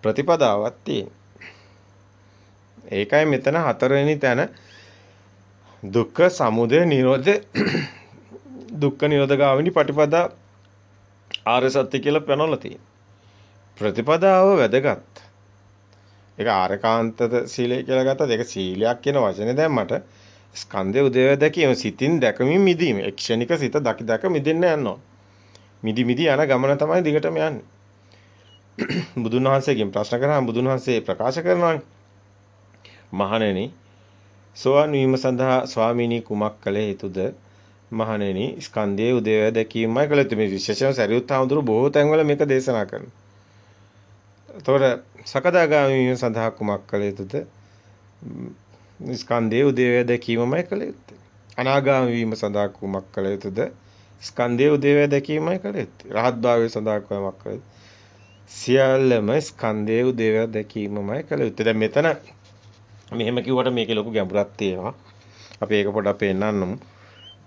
ප්‍රතිපදාවක් තියෙන. ඒකයි මෙතන හතරවෙනි තැන දුක්ඛ සමුදය නිරෝධ දුක්ඛ නිරෝධගාමිනී පටිපදා ආර්ය සත්‍ය කියලා පෙන්වලා තියෙනවා. ප්‍රතිපදාව වැදගත්. ඒක ආරකාන්තද සීලය කියලා ගත්තත් ඒක සීලයක් කියන වචනේ දැම්මට ස්කන්ධය උදේව දැකීම සිතින් දැකමින් මිදීම. එක්ෂණික සිත දක මිදෙන්න යනවා. මිදි යන ගමන තමයි දිගටම යන්නේ. බුදුන් වහන්සේගෙන් ප්‍රශ්න කරාම බුදුන් වහන්සේ ප්‍රකාශ කරනවානේ. මහණෙනි සෝවාන් වීම සඳහා ස්වාමීනි කුමක් කළ යුතුද? මහණෙනි ස්කන්ධයේ උදේවැය දැකීමයි කළ යුතු. මේ විශේෂයෙන් සරියුත් හාමුදුරුවෝ බොහෝ තැන්වල මේක දේශනා කරනවා. එතකොට සකදාගාමී වීම සඳහා කුමක් කළ යුතුද? ස්කන්ධයේ උදේවැය දැකීමයි කළ යුත්තේ. අනාගාමී වීම සඳහා කුමක් කළ යුතුද? ස්කන්ධයේ උදේවැය දැකීමයි කළ යුත්තේ. රහත් භාවය සඳහා කුමක් කළ යුතුද? සියල්ලම ස්කන්ධයේ උදේවැය දැකීමයි කළ යුත්තේ. දැන් මෙතන මෙහෙම කිව්වට මේකේ ලොකු ගැඹුරක් තියෙනවා. අපි ඒක පොඩ්ඩක් පෙන්නන්නමු.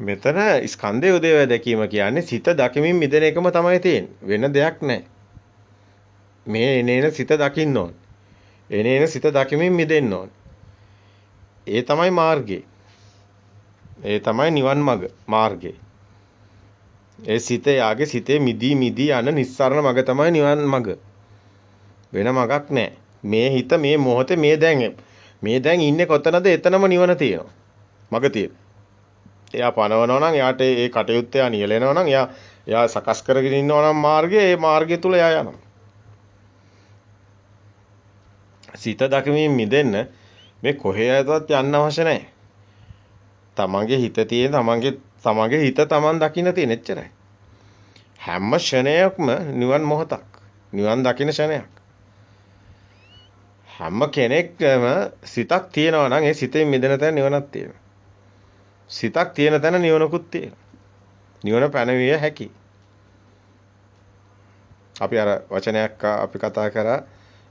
මෙතන ස්කන්ධයේ උදේවැය දැකීම කියන්නේ සිත දකිමින් මිදෙන එකම තමයි තියෙන්නේ. වෙන දෙයක් නැහැ. මේ එනේන සිත දකින්න ඕන. එනේන සිත දකිමින් මිදෙන්න ඕන. ඒ තමයි මාර්ගය. ඒ තමයි නිවන් මඟ මාර්ගය. ඒ සිතේ සිතේ මිදී යන නිස්සාරණ මඟ තමයි නිවන් මඟ. වෙන මඟක් නැහැ. මේ හිත මේ මොහොතේ මේ දැන් ඉන්නේ කොතනද? එතනම නිවන තියෙනවා. මඟ තියෙනවා. එයා පනවනවා නම් එයාට ඒ කටයුත්ත එයා නියැලෙනවා නම් එයා සකස් කරගෙන ඉන්නවා නම් ඒ මාර්ගය තුල එයා යනවා. සිත දකිමින් මිදෙන්න මේ කොහේයටවත් යන්න අවශ්‍ය නැහැ. තමන්ගේ හිත තියෙන තමන්ගේ හිත තමන් දකින්න තියෙන එච්චරයි. හැම ෂණයක්ම නිවන් මොහොතක්. නිවන් දකින්න ෂණයක්. හැම කෙනෙක්ම සිතක් තියෙනවා නම් ඒ සිතෙන් මිදෙන තැන නිවනක් තියෙනවා. සිතක් තියෙන තැන නිවනකුත් තියෙනවා. නිවන පැනවිය හැකි. අපි අර වචනයක් අපි කතා කරා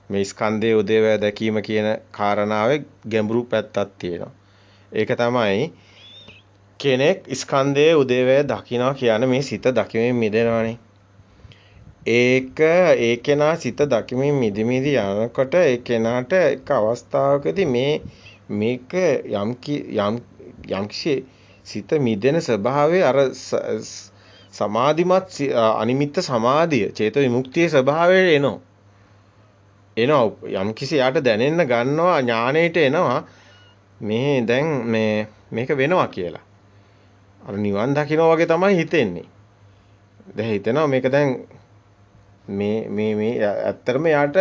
මේ ස්කන්ධයේ උදේවැය දැකීම කියන කාරණාවේ ගැඹුරු පැත්තක් තියෙනවා. ඒක තමයි කෙනෙක් ස්කන්ධයේ උදේවැය දකිනවා කියන්නේ මේ සිත දකිමින් මිදෙනවානේ. ඒකේනා සිත දකිමින් මිදි යනකොට ඒ කෙනාට එක අවස්ථාවකදී මේක යම්කිසි සිත මිදෙන ස්වභාවයේ අර සමාධිමත් අනිමිත්ත සමාධිය චේතෝ විමුක්තියේ ස්වභාවය එනවා යම්කිසි යාට දැනෙන්න ගන්නවා ඥාණයට එනවා මේ දැන් මේක වෙනවා කියලා. අර නිවන් දකින්න වගේ තමයි හිතෙන්නේ. දැන් හිතෙනවා මේක දැන් මේ ඇත්තටම යාට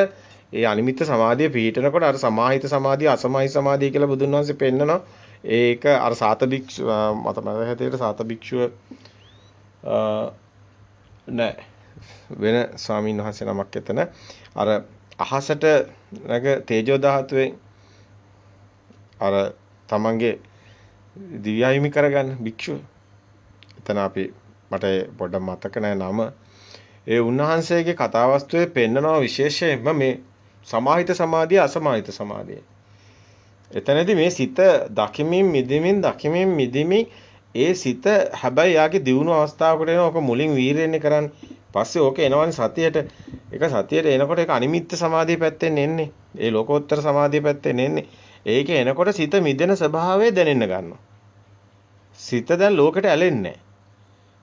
ඒ අනිමිත්ත සමාධිය පිහිටනකොට අර සමාහිත සමාධිය අසමාහිත සමාධිය කියලා බුදුන් වහන්සේ පෙන්නනවා. ඒක අර සාත භික්ෂු මතමද හැටියට සාත භික්ෂුව නෑ වෙන ස්වාමීන් වහන්සේ නමක් එතන අර අහසට නැග තේජෝ ධාතුවේ අර තමන්ගේ දිව්‍යයිමි කරගන්න භික්ෂුව. එතන අපි මට පොඩ්ඩක් මතක නැහැ නම. ඒ උන්වහන්සේගේ කතාවස්තුවේ පෙන්නනවා විශේෂයෙන්ම මේ සමාහිත සමාධිය අසමාහිත සමාධිය. එතනදී මේ සිත දකිමින් මිදෙමින් ඒ සිත හැබැයි යාගේ දියුණු අවස්ථාවකට එන ඕක මුලින් වීරයෙන්නේ කරන්නේ. පස්සේ ඕක එනවනේ සතියට. ඒක සතියට එනකොට ඒක අනිමිත්ත සමාධිය පැත්තෙන් එන්නේ. ඒ ලෝකෝත්තර සමාධිය පැත්තෙන් එන්නේ. ඒක එනකොට සිත මිදෙන ස්වභාවය දැනෙන්න ගන්නවා. සිත දැන් ලෝකෙට ඇලෙන්නේ නැහැ.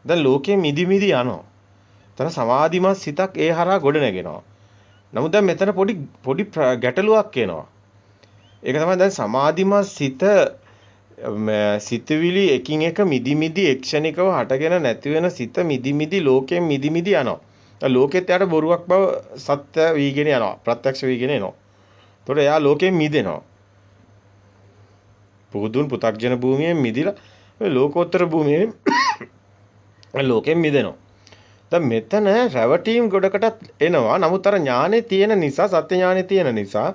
දැන් ලෝකෙ මිදි යනවා. තන සමාධිමත් සිතක් ඒ හරහා ගොඩ නැගෙනවා. නමුත් දැන් මෙතන පොඩි ගැටලුවක් එනවා. ඒක තමයි දැන් සමාධිමත් සිතවිලි එකින් එක මිදි එක්ෂණිකව හටගෙන නැති වෙන සිත මිදි ලෝකෙන් මිදි යනවා. ලෝකෙත් යාට බොරුවක් බව සත්‍ය වීගෙන යනවා. ප්‍රත්‍යක්ෂ වීගෙන එනවා. එතකොට එයා ලෝකෙන් මිදෙනවා. පුදුන් පු탁ජන භූමියෙන් මිදිලා ලෝකෝත්තර භූමියෙන් ලෝකෙන් මිදෙනවා. දැන් මෙතන රැවටීම් ගොඩකටත් එනවා. නමුත් අර ඥානෙ තියෙන නිසා සත්‍ය ඥානෙ තියෙන නිසා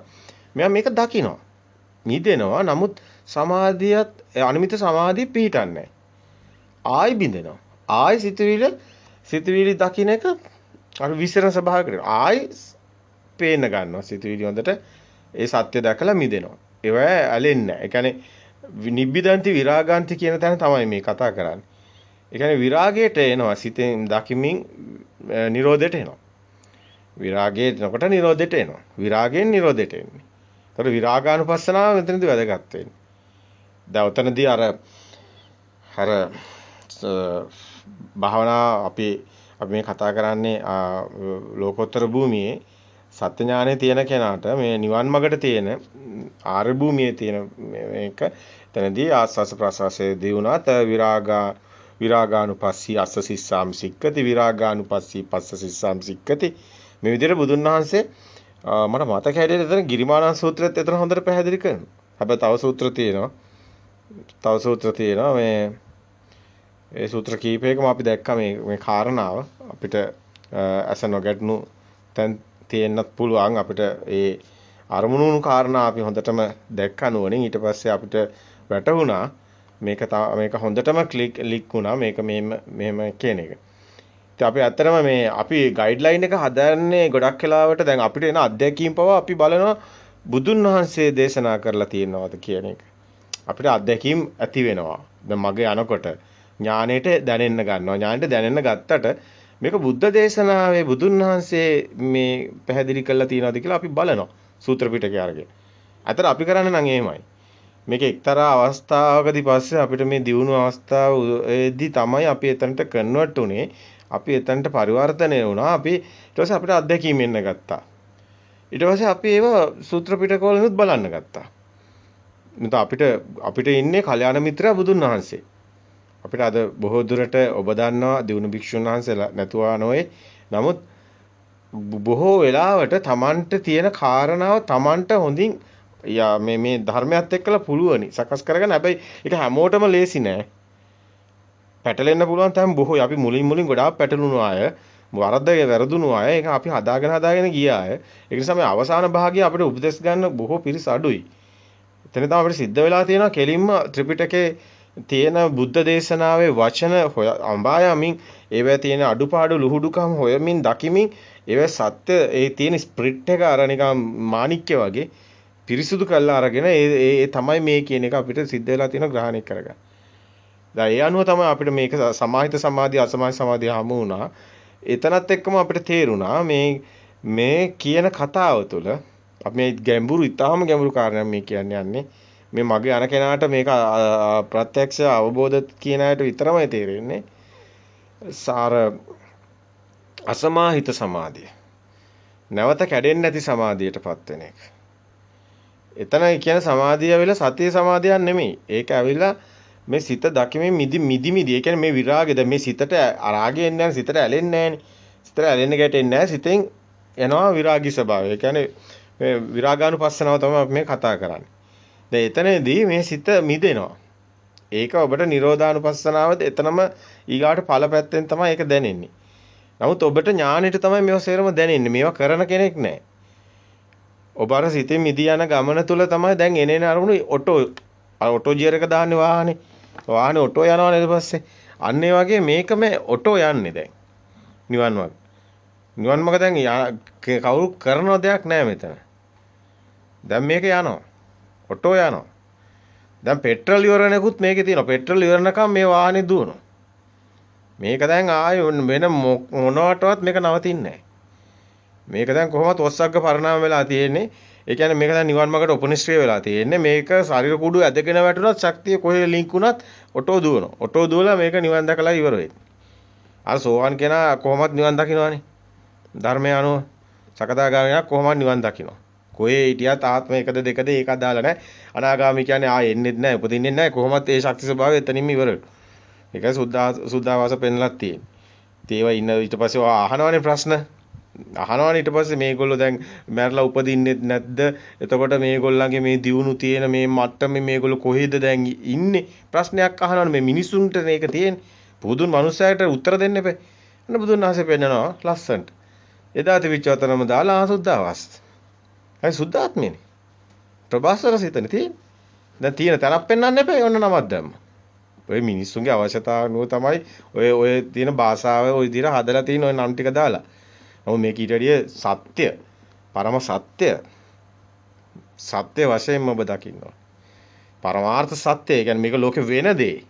මෙයා මේක දකිනවා. මිදෙනවා. නමුත් සමාධියත් අනිමිත සමාධිය පිහිටන්නේ ආයි බින්දෙනවා. ආයි සිතුවිලි දකින්න එක අර විසිරෙන ස්වභාවයකට. ආයි පේන්න ගන්නවා සිතුවිලි හොඳට ඒ සත්‍ය දැකලා මිදෙනවා. ඒව ඇලෙන්නේ නැහැ. ඒ කියන්නේ නිබ්බිදන්ති විරාගාන්ති කියන තැන තමයි මේ කතා කරන්නේ. ඒ කියන්නේ විරාගයට එනවා සිතෙන් දකිමින් නිරෝධයට එනවා. විරාගයේ එනකොට නිරෝධයට එනවා. විරාගයෙන් නිරෝධයට එන්නේ. ඒතර විරාගානුපස්සනාව මෙතනදී වැදගත් වෙන්නේ. දැන් උතනදී අර භාවනා අපි මේ කතා කරන්නේ ලෝකෝත්තර භූමියේ සත්‍ය ඥානයේ තියෙන කෙනාට මේ නිවන් මාර්ගට තියෙන ආර්ය භූමියේ තියෙන මේක එතනදී ආස්වාස ප්‍රසවාසයේ දියුණාත විරාගානුපස්සී අස්ස සිස්සාම් සික්කති විරාගානුපස්සී පස්ස සිස්සාම් සික්කති මේ විදිහට බුදුන් වහන්සේ මට මතක හැටියට එතන ගිරිමානන් සූත්‍රයත් එතන හොඳට පැහැදිලි කරනවා. හැබැයි තව සූත්‍ර තියෙනවා. ඒ සූත්‍ර කීපයකම අපි දැක්කා මේ කාරණාව අපිට අස නොගැටුණු තැන් තියෙන්නත් පුළුවන් අපිට ඒ අරමුණුණු කාරණා අපි හොඳටම දැක්කා නුවණින් ඊට පස්සේ අපිට වැටහුණා මේක හොඳටම ක්ලික් වුණා මේක මෙහෙම කියන එක. ඉතින් අපි ඇත්තටම අපි ගයිඩ්ලයින් එක හදන්නේ ගොඩක් වෙලාවට දැන් අපිට එන අත්දැකීම් පවා අපි බලනවා බුදුන් වහන්සේ දේශනා කරලා තියෙනවද කියන එක. අපිට අත්දැකීම් ඇති වෙනවා. දැන් මගේ යනකොට ඥාණයට දැනෙන්න ගන්නවා. ඥාණයට දැනෙන්න ගත්තට මේක බුද්ධ දේශනාවේ බුදුන් වහන්සේ මේ පැහැදිලි කරලා තියෙනවද කියලා අපි බලනවා. සූත්‍ර පිටකය අරගෙන. අතට අපි කරන්නේ නම් එහෙමයි. මේක එක්තරා අවස්ථාවකදී පස්සේ අපිට මේ දියුණු අවස්ථාවේදී තමයි අපි එතනට කන්වර්ට් උනේ. අපි එතනට පරිවර්තනය වුණා. අපි ඊට පස්සේ අපිට අත්දැකීම් එන්න ගත්තා. ඊට පස්සේ අපි ඒව සූත්‍ර පිටකවලිනුත් බලන්න ගත්තා. අපිට ඉන්නේ කල්යාණ මිත්‍රා බුදුන් වහන්සේ. අපිට අද බොහෝ දුරට ඔබ දන්නවා දියුණු භික්ෂුන් වහන්සේලා නැතුවා නොවේ. නමුත් බොහෝ වෙලාවට Tamanට තියෙන කාරණාව Tamanට හොඳින් මේ ධර්මයත් එක්කලා පුළුවනි සකස් කරගන්න. හැබැයි ඒක හැමෝටම ලේසි නෑ. පැටලෙන්න පුළුවන් තරම් බොහෝයි. අපි මුලින් ගොඩාක් පැටලුණු අය, වැරදුණු අය, ඒක අපි හදාගෙන ගිය අය. ඒ නිසා මේ අවසාන භාගයේ අපිට උපදෙස් ගන්න බොහෝ පිරිස අඩුයි. එතන තමයි අපිට සිද්ධ වෙලා තියෙනවා කෙලින්ම ත්‍රිපිටකේ තියෙන බුද්ධ දේශනාවේ වචන අඹා යමින් ඒවැ තියෙන අඩුපාඩු ලුහුඩුකම් හොයමින් දකිමින් ඒවැ සත්‍ය ඒ තියෙන ස්ප්‍රිට් එක අර නිකන් මාණික්ක වගේ පිරිසුදු කරලා අරගෙන ඒ තමයි මේ කියන එක අපිට සිද්ධ වෙලා තියෙන ග්‍රහණය කරගන්න. දැන් ඒ අනුව තමයි අපිට මේක සමාහිත සමාධිය අසමාහිත සමාධිය හමු වුණා. එතනත් එක්කම අපිට තේරුණා මේ කියන කතාව තුළ අපි මේ ඉතාම ගැඹුරු කාරණයක් මේ කියන්නේ යන්නේ. මේ මගේ අන කෙනාට මේක ප්‍රත්‍යක්ෂ අවබෝධ කියන අයට විතරමයි තේරෙන්නේ. සාර අසමාහිත සමාධිය. නැවත කැඩෙන්නේ නැති සමාධියටපත් වෙන එක. එතන කියන සමාධිය ඇවිල්ලා සතිය සමාධියක් නෙමෙයි. ඒක ඇවිල්ලා මේ සිත දකිමින් මිදි. ඒ කියන්නේ මේ විරාගයද මේ සිතට රාගය එන්නේ නැහැ, සිතට ඇලෙන්නේ නැහැනේ. සිතට ඇලෙන්න ගැටෙන්නේ නැහැ. සිතෙන් එනවා විරාගී ස්වභාවය. ඒ කියන්නේ මේ විරාගානුපස්සනාව තමයි අපි මේ කතා කරන්නේ. දැන් එතනදී මේ සිත මිදෙනවා. ඒක ඔබට නිරෝධානුපස්සනාවද එතනම ඊගාට ඵල පැත්තෙන් තමයි ඒක දැනෙන්නේ. නමුත් ඔබට ඥානෙට තමයි මේවා සේරම දැනෙන්නේ. මේවා කරන කෙනෙක් නැහැ. ඔබ අර සිතෙන් මිදී යන ගමන තුල තමයි දැන් එනේන අරමුණු ඔටෝ ගියර් එක දාන්නේ වාහනේ. වාහනේ ඔටෝ යනවා නේද පස්සේ. අන්න ඒ වගේ මේක මේ ඔටෝ යන්නේ දැන්. නිවන් මාර්ග. නිවන් මාර්ග දැන් කවුරු කරන දෙයක් නැහැ මෙතන. දැන් මේක යනවා. ඔටෝ යනවා. දැන් පෙට්‍රල් ඉවරණයකුත් මේකේ තියෙනවා. පෙට්‍රල් ඉවරනකම් මේ වාහනේ දුවනවා. මේක දැන් ආයෙ වෙන මොනවටවත් මේක නවතින්නේ නැහැ. මේක දැන් කොහොමද ඔස්සග්ග පරිණාම වෙලා තියෙන්නේ. ඒ කියන්නේ මේක දැන් නිවන් මාර්ගට උපනිශ්‍රේ වෙලා තියෙන්නේ. මේක ශරීර කුඩු ඇදගෙන වැටුණත් ශක්තිය කොහේ ලින්ක් වුණත් ඔටෝ දුවනවා. ඔටෝ දුවලා මේක නිවන් දැකලා ඉවර වෙයි. අර සෝවාන් කෙනා කොහොමද නිවන් දකින්නවනේ. ධර්මය අනුව සකදාගාමියා කොහොමද නිවන් දකින්න. කොහේ හිටියත් ආත්ම එකද දෙකද ඒක අදාළ නැහැ. අනාගාමී කියන්නේ ආයෙ එන්නේත් නැහැ, උපදින්නෙත් නැහැ. කොහොමත් ඒ ශක්ති ස්වභාවය එතනින්ම ඉවර වෙනවා. ඒකයි සුද්ධාවාස පෙන්ලක් තියෙන්නේ. ඒවා ඉන්න ඊට පස්සේ අහනවනේ ප්‍රශ්න. අහනවනේ ඊට පස්සේ මේගොල්ලෝ දැන් මැරලා උපදින්නෙත් නැද්ද? එතකොට මේගොල්ලන්ගේ මේ දියුණු තියෙන මේ මට්ටමේ මේගොල්ලෝ කොහෙද දැන් ඉන්නේ? ප්‍රශ්නයක් අහනවනේ මේ මිනිසුන්ට මේක තියෙන්නේ. බුදුන් මනුස්සයාට උත්තර දෙන්න එපා. අන්න බුදුන් වහන්සේ පෙන්නනවා ලස්සන්ට. එදා තිබිච්ච අතරම දාලා සුද්ධාවාස. අය සුද්ධාත්මයනේ. ප්‍රභාස්වර සිතනේ තියෙන්නේ. දැන් තියෙන තැනක් පෙන්වන්න එපා. ඔන්න නමක් දැම්ම. ඔය මිනිස්සුන්ගේ අවශ්‍යතාවනුව තමයි ඔය තියෙන භාෂාව ඔය විදිහට හදලා තියෙන ඔය නම් ටික දාලා. නමුත් මේක ඊට වැඩිය සත්‍ය, පරම සත්‍ය වශයෙන්ම ඔබ දකින්න ඕන. පරමාර්ථ සත්‍ය. ඒ කියන්නේ මේක ලෝකේ වෙන දේ.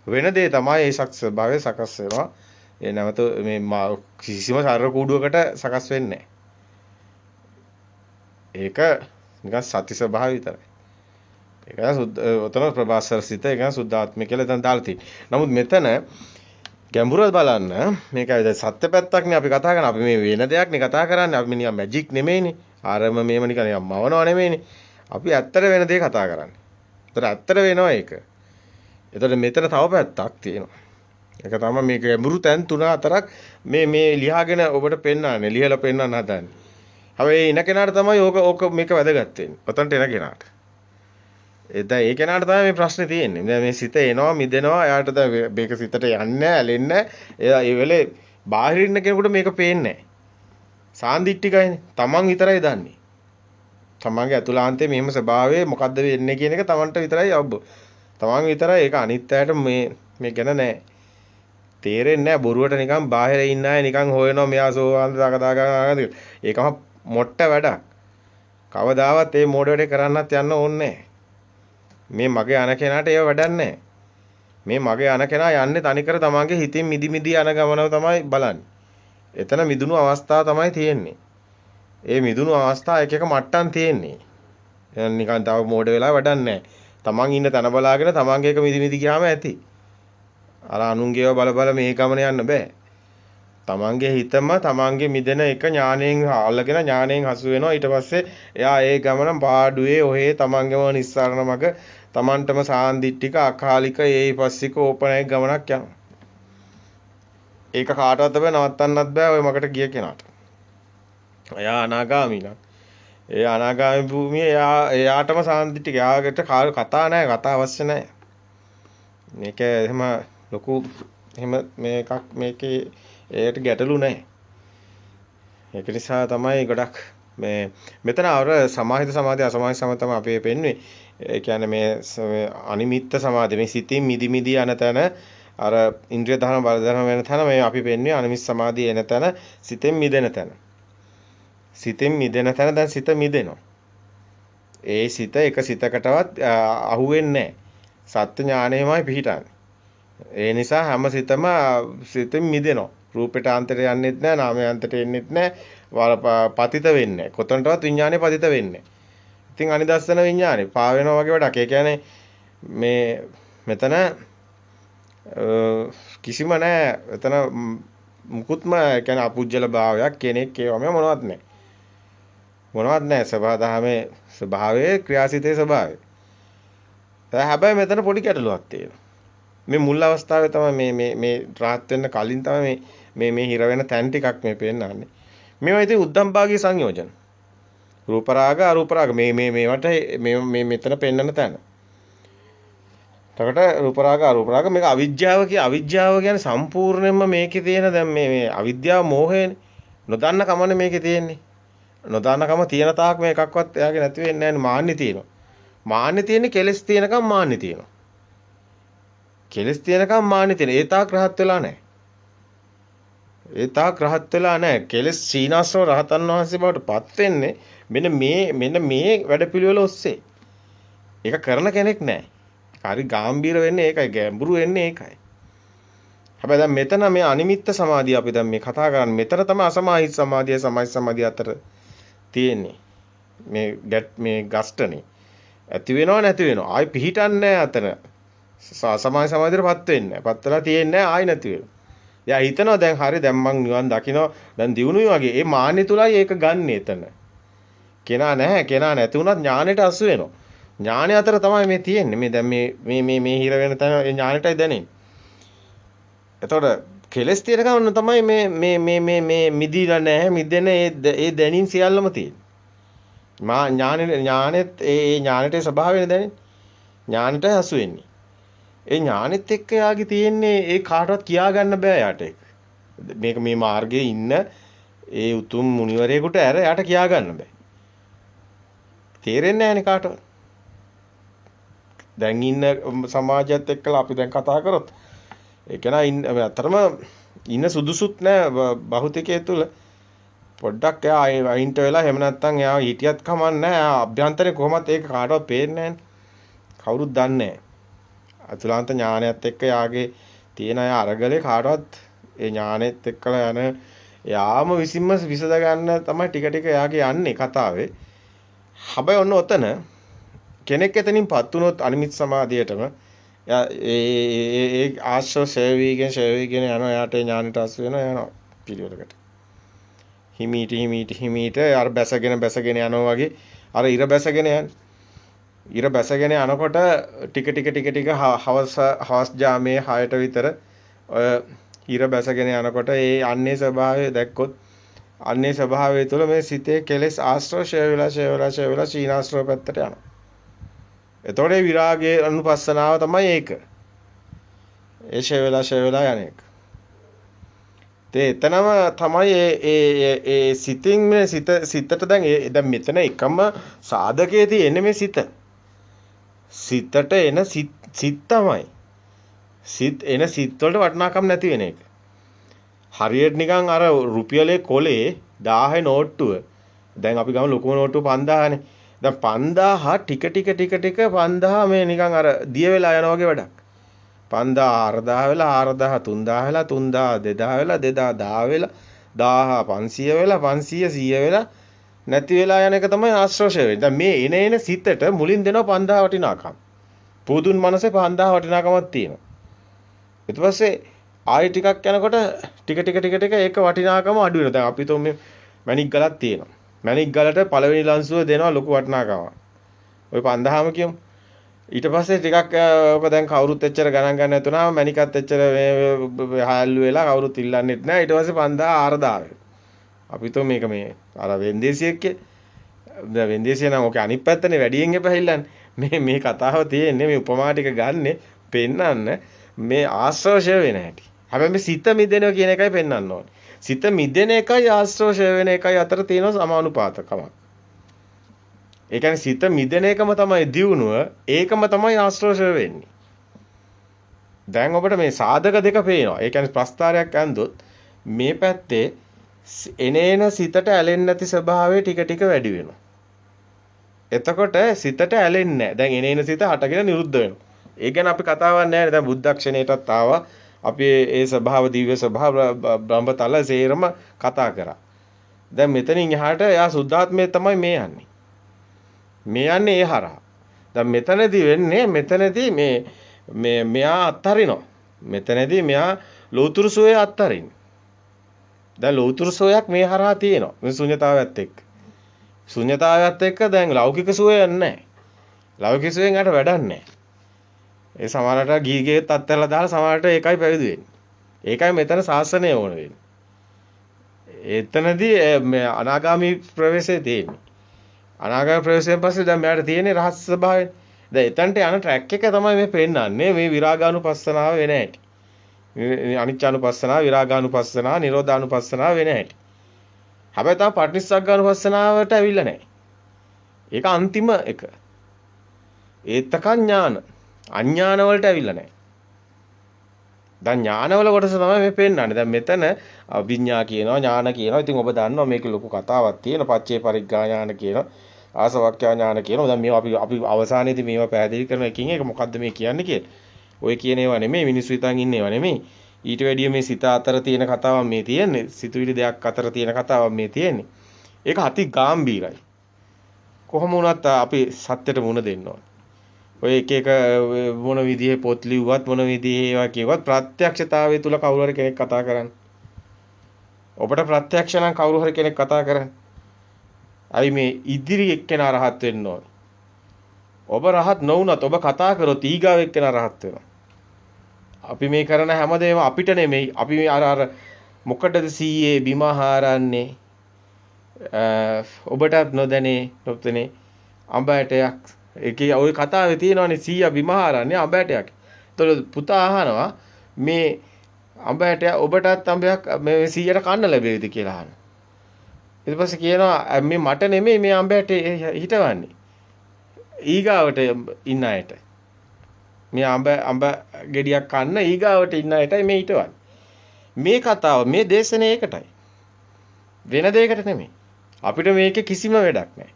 වෙන දේ තමයි ඒ ස්වභාවය සකස් වෙනවා. ඒ නැවත මේ කිසිම ශරීර කූඩුවකට සකස් වෙන්නේ නැහැ. ඒක නිකන් සත්‍ය ස්වභාවය විතරයි. ඒක උතන ප්‍රභාස්වර සිත ඒක සුද්ධාත්මය කියලා එතන දාලා තියෙනවා. නමුත් මෙතන ගැඹුර බලන්න මේක සත්‍ය පැත්තක්නේ අපි කතා කරන්නේ. අපි මේ වෙන දෙයක්නේ කතා කරන්නේ. අපි නිකන් මැජික් නෙමෙයිනේ. ආරම මේව නිකන් මවනව නෙමෙයිනේ. අපි ඇත්තට වෙන දේ කතා කරන්නේ. ඒතර ඇත්තට වෙනවා ඒක. ඒතර මෙතන තව පැත්තක් තියෙනවා. ඒක තමයි මේ ගැඹුරු තැන් 3-4ක් මේ ලියාගෙන ඔබට පෙන්නන්නේ. ලියලා පෙන්නන්න හදන්නේ. හැබැයි එන කෙනාට තමයි ඕක මේක වැදගත් වෙන්නේ. ඔතනට එන කෙනාට. දැන් ඒ කෙනාට තමයි මේ ප්‍රශ්නේ තියෙන්නේ. දැන් මේ සිත එනවා මිදෙනවා. එයාට දැන් මේක සිතට යන්නේ ඇලෙන්නේ. එයා ඒ වෙලේ බාහිර ඉන්න කෙනෙකුට මේක පේන්නේ නැහැ. සාන්දිටිකයිනේ. Taman විතරයි දන්නේ. තමන්ගේ අතුලාන්තයේ මෙහෙම ස්වභාවය මොකද්ද වෙන්නේ කියන එක තමන්ට විතරයි අවබෝධ. තමන් විතරයි ඒක අනිත් අයට මේ ගැන නැහැ. තේරෙන්නේ නැහැ බොරුවට නිකන් බාහිර ඉන්න අය නිකන් හොයනවා මෙයා සෝවාන්ද දාගන්න. ඒකම මොට්ට වැඩක්. කවදාවත් මේ මෝඩ වැඩේ කරන්නත් යන්න ඕනේ මේ මගේ අන කෙනාට ඒව වැඩක් නැහැ. මේ මගේ අන කෙනා යන්නේ තනිකර තමන්ගේ හිතින් මිදි මිදි යන ගමනව තමයි බලන්නේ. එතන මිදුණු අවස්ථාව තමයි තියෙන්නේ. ඒ මිදුණු අවස්ථා එක එක මට්ටම් තියෙන්නේ. නිකන් තව මෝඩ වෙලා වැඩක් නැහැ. තමන් ඉන්න තන බලාගෙන තමන්ගේ එක මිදි මිදි ගියාම ඇති. අර අනුන්ගේව බල බල මේ ගමන යන්න බෑ. තමන්ගේ හිතම තමන්ගේ මිදෙන එක ඥාණයෙන් අල්ලගෙන ඥාණයෙන් හසු වෙනවා. ඊට පස්සේ එයා ඒ ගමන පාඩුවේ ඔහේ තමන්ගේම නිස්සාරණ මග තමන්ටම සාන්දිටික අකාලික ඒයිපස්සික ඕපනයික් ගමනක් යනවා. ඒක කාටවත් බෑ නවත්තන්නත් බෑ ඔය මකට ගිය කෙනාට. එයා අනාගාමීලා. ඒ අනාගාමී භූමිය එයාටම සාන්දිටික. එයාට කතා නැහැ, කතා අවශ්‍ය නැහැ. මේක එහෙම ලොකු එහෙම මේකක් මේකේ ඒකට ගැටලු නැහැ. ඒක නිසා තමයි ගොඩක් මේ මෙතන අර සමාහිත සමාධි අසමාහිත සමාධි තමයි අපි පෙන්වන්නේ. ඒ කියන්නේ මේ අනිමිත්ත සමාධි මේ සිතින් මිදි මිදි යන තැන අර ඉන්ද්‍රිය ධර්ම බල ධර්ම වෙන තැන මේ අපි පෙන්වන්නේ අනිමිත් සමාධිය එන තැන සිතෙන් මිදෙන තැන. සිතෙන් මිදෙන තැන දැන් සිත මිදෙනවා. ඒ සිත එක සිතකටවත් අහුවෙන්නේ නැහැ. සත්‍ය ඥාණයමයි පිහිටන්නේ. ඒ නිසා හැම සිතම සිතෙන් මිදෙනවා. රූපයට අන්තයට යන්නෙත් නැහැ, නාමයට එන්නෙත් නැහැ, පතිත වෙන්නේ නැහැ. කොතනටවත් විඥානේ පතිත වෙන්නේ නැහැ. ඉතින් අනිදස්සන විඥානේ පා වෙනවා වගේ වැඩක්. ඒ කියන්නේ මේ මෙතන කිසිම නැහැ. එතන මුකුත්ම කියන්නේ අපුජ්‍යල භාවයක් කෙනෙක් ඒවම මොනවත් නැහැ. මොනවත් නැහැ. සබහාදහමේ ස්වභාවයේ ක්‍රියාසිතේ ස්වභාවය. හැබැයි මෙතන පොඩි ගැටලුවක් තියෙනවා. මේ මුල් අවස්ථාවේ තමයි මේ රාහත් වෙන්න කලින් තමයි මේ හිර වෙන තැන් ටිකක් මේ පෙන්නන්නේ. මේවා ඉතින් උද්දම් භාගී සංයෝජන. රූප රාග අරූප රාග මේවට මේ මෙතන පෙන්නන තැන. එතකොට රූප රාග අරූප රාග මේක අවිජ්ජාව කියන්නේ සම්පූර්ණයෙන්ම මේකේ තියෙන දැන් මේ අවිද්‍යාව මෝහයනේ. නොදන්න කමනේ මේකේ තියෙන්නේ. නොදන්න කම තියෙන තාක් මේකක්වත් එයාගේ නැති වෙන්නේ නැහැ. මාන්නේ තියෙනවා. මාන්නේ තියෙන්නේ කෙලස් තියෙනකම් මාන්නේ තියෙනවා. කෙලස් තියෙනකම් මාන්නේ තියෙන. ඒ තාක් රහත් වෙලා නැහැ. ඒ තාක් රහත් වෙලා නැහැ. කෙලස් සීනාස්ව රහතන් වහන්සේ බවට පත් වෙන්නේ මෙන්න මේ වැඩපිළිවෙල ඔස්සේ. ඒක කරන කෙනෙක් නැහැ. හරි ගැඹීර වෙන්නේ ඒකයි. ගැඹුරු වෙන්නේ ඒකයි. හැබැයි දැන් මෙතන මේ අනිමිත්ත සමාධිය අපි දැන් මේ කතා කරන්නේ. මෙතන තමයි අසමාහිත සමාධිය සමාහිත සමාධිය අතර තියෙන්නේ. මේ ගස්ටනේ. ඇති වෙනව නැති වෙනව. ආයි පිහිටන්නේ නැහැ අතන. සමාහිත සමාධියටපත් වෙන්නේ නැහැ. පත් වෙලා තියෙන්නේ නැහැ ආයි නැති වෙනවා. එයා හිතනවා දැන් හරි දැන් මං නිවන් දකින්න දැන් දිනුනුයි වගේ. ඒ මාන්නේ තුලයි ඒක ගන්න එතන. කෙනා නැහැ. කෙනා නැති වුණත් ඥානෙට අසු වෙනවා. ඥානෙ අතර තමයි මේ තියෙන්නේ. මේ දැන් මේ හිර වෙන තැන ඒ ඥානෙටයි දැනෙන්නේ. එතකොට කෙලස් තියෙන ගමන් තමයි මේ මිදිලා නැහැ. මිදෙන ඒ දැනීම් සියල්ලම තියෙන්නේ. මා ඥානෙත් ඒ ඥානෙට ස්වභාවයෙන් දැනෙන්නේ. ඥානෙට හසු වෙන්නේ. ඒ ඥානෙත් එක්ක යාගේ තියෙන්නේ ඒ කාටවත් කියා ගන්න බෑ යාට ඒක. මේක මේ මාර්ගයේ ඉන්න ඒ උතුම් මුනිවරයෙකුට ඇර යාට කියා ගන්න බෑ. තේරෙන්නේ නැහැනේ කාටවත්. දැන් ඉන්න සමාජයත් එක්කලා අපි දැන් කතා කරොත් ඒ කියන්නේ අතරම ඉන්න සුදුසුත් නෑ භෞතිකයේ තුල පොඩ්ඩක් එයා අයින්ට වෙලා එහෙම නැත්නම් එයා හිටියත් කමන්නේ නෑ. එයා අභ්‍යන්තරේ කොහොමත් ඒක කාටවත් පේන්නේ නෑනේ. කවුරුත් දන්නේ නෑ. අතුලාන්ත ඥානයත් එක්ක යාගේ තියෙන අය අරගලේ කාටවත් ඒ ඥානෙත් එක්කලා යන යාම විසින්ම විසඳ ගන්න තමයි ටික ටික යාගේ යන්නේ කතාවේ. හැබැයි ඔන්න ඔතන කෙනෙක් එතනින්පත් වුණොත් අනිමිත් සමාධියටම ඒ ආශ්‍රව ශේවීගෙන යනවා. යාට ඥානෙට අස් වෙනවා යනවා පිළිවෙලකට. හිමීට අර බැසගෙන යනවා වගේ අර ඉර බැසගෙන යන්නේ. ඉර බැසගෙන යනකොට ටික හවස් ජාමේ 6ට විතර ඔය ඉර බැසගෙන යනකොට ඒ අන්නේ ස්වභාවය දැක්කොත් අන්නේ ස්වභාවය තුළ මේ සිතේ කෙලෙස් ආශ්‍රව ෂය වෙලා සීනාශ්‍රව පැත්තට යනවා. එතකොට ඒ විරාගයේ අනුපස්සනාව තමයි ඒක. ඒ ෂය වෙලා යන එක. එතනම තමයි ඒ සිතින් මේ සිතට දැන් මෙතන එකම සාධකයේ තියෙන්නේ මේ සිත. සිතට එන සිත් තමයි. සිත් එන සිත් වලට වටිනාකම් නැති වෙන එක. හරියට නිකන් අර රුපියලේ කොලේ 1000 නෝට්ටුව. දැන් අපි ගමු ලොකු නෝට්ටුව 5000නේ. දැන් 5000 ටික 5000 මේ නිකන් අර දිය වෙලා යනවා වගේ වැඩක්. 5000 4000 වෙලා 4000 3000 වෙලා 3000 2000 වෙලා 1000 වෙලා 1000 500 වෙලා නැති වෙලා යන එක තමයි ආශ්‍රෝෂය වෙන්නේ. දැන් මේ එන සිතට මුලින් දෙනවා 5000 වටිනාකම්. පුදුන් මනසේ 5000 වටිනාකමක් තියෙනවා. ඊට පස්සේ ආයෙ ටිකක් යනකොට ටික ඒක වටිනාකම අඩු වෙනවා. දැන් අපි තුමේ මැණික් ගලක් තියෙනවා. මැණික් ගලට පළවෙනි ලංසුව දෙනවා ලොකු වටිනාකමක්. ওই 5000ම කියමු. ඊට පස්සේ ටිකක් ඔක දැන් කවුරුත් එච්චර ගණන් ගන්න නැතුණාම මැණිකත් එච්චර හාල්ලු වෙලා කවුරුත් ඉල්ලන්නෙත් නැහැ. ඊට පස්සේ 5000 4000. අපි તો මේක මේ අර වෙන්දේසියෙක්ගේ දැන් වෙන්දේසිය නම් ඔක අනිත් පැත්තනේ වැඩියෙන් එපා හිල්ලන්නේ. මේ කතාව තියෙන්නේ මේ උපමා ටික ගන්නෙ පෙන්නන්න මේ ආශ්‍රවශය වෙන හැටි. හැබැයි මේ සිත මිදෙනවා කියන එකයි පෙන්වන්න ඕනේ. සිත මිදෙන එකයි ආශ්‍රවශය වෙන එකයි අතර තියෙන සමානුපාතකමක්. ඒ කියන්නේ සිත මිදෙන එකම තමයි දියුණුව, ඒකම තමයි ආශ්‍රවශය වෙන්නේ. දැන් ඔබට මේ සාධක දෙක පේනවා. ඒ කියන්නේ ප්‍රස්තාරයක් ඇන්දොත් මේ පැත්තේ එනේන සිතට ඇලෙන්නේ නැති ස්වභාවය ටික වැඩි වෙනවා. එතකොට සිතට ඇලෙන්නේ නැහැ. දැන් එනේන සිත හටගෙන නිරුද්ධ වෙනවා. ඒ ගැන අපි කතාවක් නැහැ. දැන් බුද්ධක්ෂණයටත් ආවා. අපි ඒ ස්වභාව දිව්‍ය ස්වභාව බ්‍රහ්මතල සේරම කතා කරා. දැන් මෙතනින් එහාට එයා සුද්ධාත්මය තමයි මේ යන්නේ. මේ යන්නේ ඒ හරහා. දැන් මෙතනදී වෙන්නේ මෙයා අත්හරිනවා. මෙතනදී මෙයා ලෝතුරු සෝය අත්හරින්නේ. දැන් ලෝතුරු සෝයක් මේ හරහා තියෙනවා. මේ ශුන්‍යතාවයත් එක්ක. ශුන්‍යතාවයත් එක්ක දැන් ලෞකික සෝයක් නැහැ. ලෞකික සෝයෙන් යට වැඩක් නැහැ. ඒ සමහරට ගීගේත් අත්හැරලා දාලා සමහරට ඒකයි පැවිදි වෙන්නේ. ඒකයි මෙතන ශාසනය ඕන වෙන්නේ. එතනදී මේ අනාගාමී ප්‍රවේශය තියෙන්නේ. අනාගාමී ප්‍රවේශයෙන් පස්සේ දැන් මෙයාට තියෙන්නේ රහස් ස්වභාවය. දැන් එතනට යන ට්‍රැක් එක තමයි මේ පෙන්නන්නේ මේ විරාගානුපස්සනාව වෙන හැටි. අනිච්චානුපස්සනාව, විරාගානුපස්සනාව, නිරෝධානුපස්සනාව වෙන හැටි. හැබැයි තාම පටිච්චසමුප්පාදානුපස්සනාවට ඇවිල්ලා නැහැ. ඒක අන්තිම එක. ඒතක ඥාන. අඥාන වලට ඇවිල්ලා නැහැ. දැන් ඥානවල කොටස තමයි මේ පෙන්නන්නේ. දැන් මෙතන අවිඥා කියනවා, ඥාන කියනවා. ඉතින් ඔබ දන්නවා මේක ලොකු කතාවක් තියෙනවා. පච්චේ පරිග්ගා ඥාන කියනවා. ආසවක්ඛ්‍යා ඥාන කියනවා. දැන් මේවා අපි අවසානයේදී මේවා පැහැදිලි කරන එකින් එක මොකද්ද මේ කියන්නේ කියලා. ඔය කියන ඒවා නෙමෙයි, මිනිස්සු හිතන් ඉන්න ඒවා නෙමෙයි. ඊට වැඩිය මේ සිත අතර තියෙන කතාවක් මේ තියෙන්නේ. සිතුවිලි දෙයක් අතර තියෙන කතාවක් මේ තියෙන්නේ. ඒක අති ගැඹීරයි. කොහොම වුණත් අපි සත්‍යයට මුණ දෙන්න ඕනේ. ඔය එක මොන විදිහේ පොත් ලිව්වත් මොන විදිහේ ඒවා කියවත් ප්‍රත්‍යක්ෂතාවය තුල කවුරු හරි කෙනෙක් කතා කරන්නේ. ඔබට ප්‍රත්‍යක්ෂ නම් කවුරු හරි කෙනෙක් කතා කරන්නේ. අයි මේ ඉදිරි එක්කෙනා රහත් වෙන්න ඕනේ. ඔබ රහත් නොවුනත් ඔබ කතා කරොත් ඊගාව එක්කෙනා රහත් වෙනවා. අපි මේ කරන හැමදේම අපිට නෙමෙයි. අපි මේ අර මොකටද සීයේ බිම හාරන්නේ? ඔබටත් නොදැනේ නොතනේ අඹ ඇටයක්. ඒකේ ওই කතාවේ තියෙනවානේ සීයා බිම හාරන්නේ අඹ ඇටයක්. ඒතකොට පුතා අහනවා මේ අඹ ඇටය ඔබටත් අඹයක් මේ සීයට කන්න ලැබෙයිද කියලා අහනවා. ඊට පස්සේ කියනවා මේ මට නෙමෙයි මේ අඹ ඇටේ හිටවන්නේ. ඊගාවට ඉන්න අයට. මේ අඹ ගෙඩියක් කන්න ඊගාවට ඉන්න අයටයි මේ හිටවන්නේ. මේ කතාව මේ දේශනේ ඒකටයි. වෙන දෙයකට නෙමෙයි. අපිට මේකේ කිසිම වැඩක් නැහැ.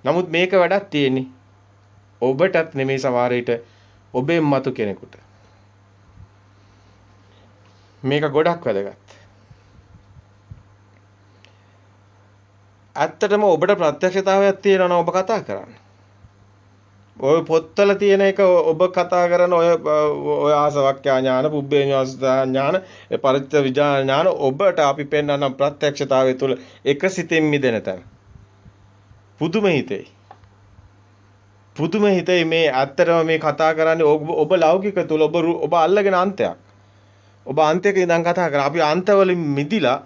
නමුත් මේක වැඩක් තියෙන්නේ ඔබටත් නෙමෙයි සමහර විට ඔබේ මතු කෙනෙකුට. මේක ගොඩක් වැදගත්. ඇත්තටම ඔබට ප්‍රත්‍යක්ෂතාවයක් තියෙනවා ඔබ කතා කරන්නේ. ඔය පොත්වල තියෙන එක ඔබ කතා කරන ඔය ආසවක්ඛ්‍යා ඥාන, පුබ්බේ ඥාන, පරිත්‍ය විඥාන ඥාන ඔබට අපි පෙන්වන ප්‍රත්‍යක්ෂතාවය තුළ එක සිතින් මිදෙන තැන. පුදුම හිතේ. පුදුම හිතේ මේ ඇත්තටම මේ කතා කරන්නේ ඔබ ලෞකික තුල ඔබ අල්ලගෙන අන්තයක්. ඔබ අන්තයක ඉඳන් කතා කරා. අපි අන්තවලින් මිදිලා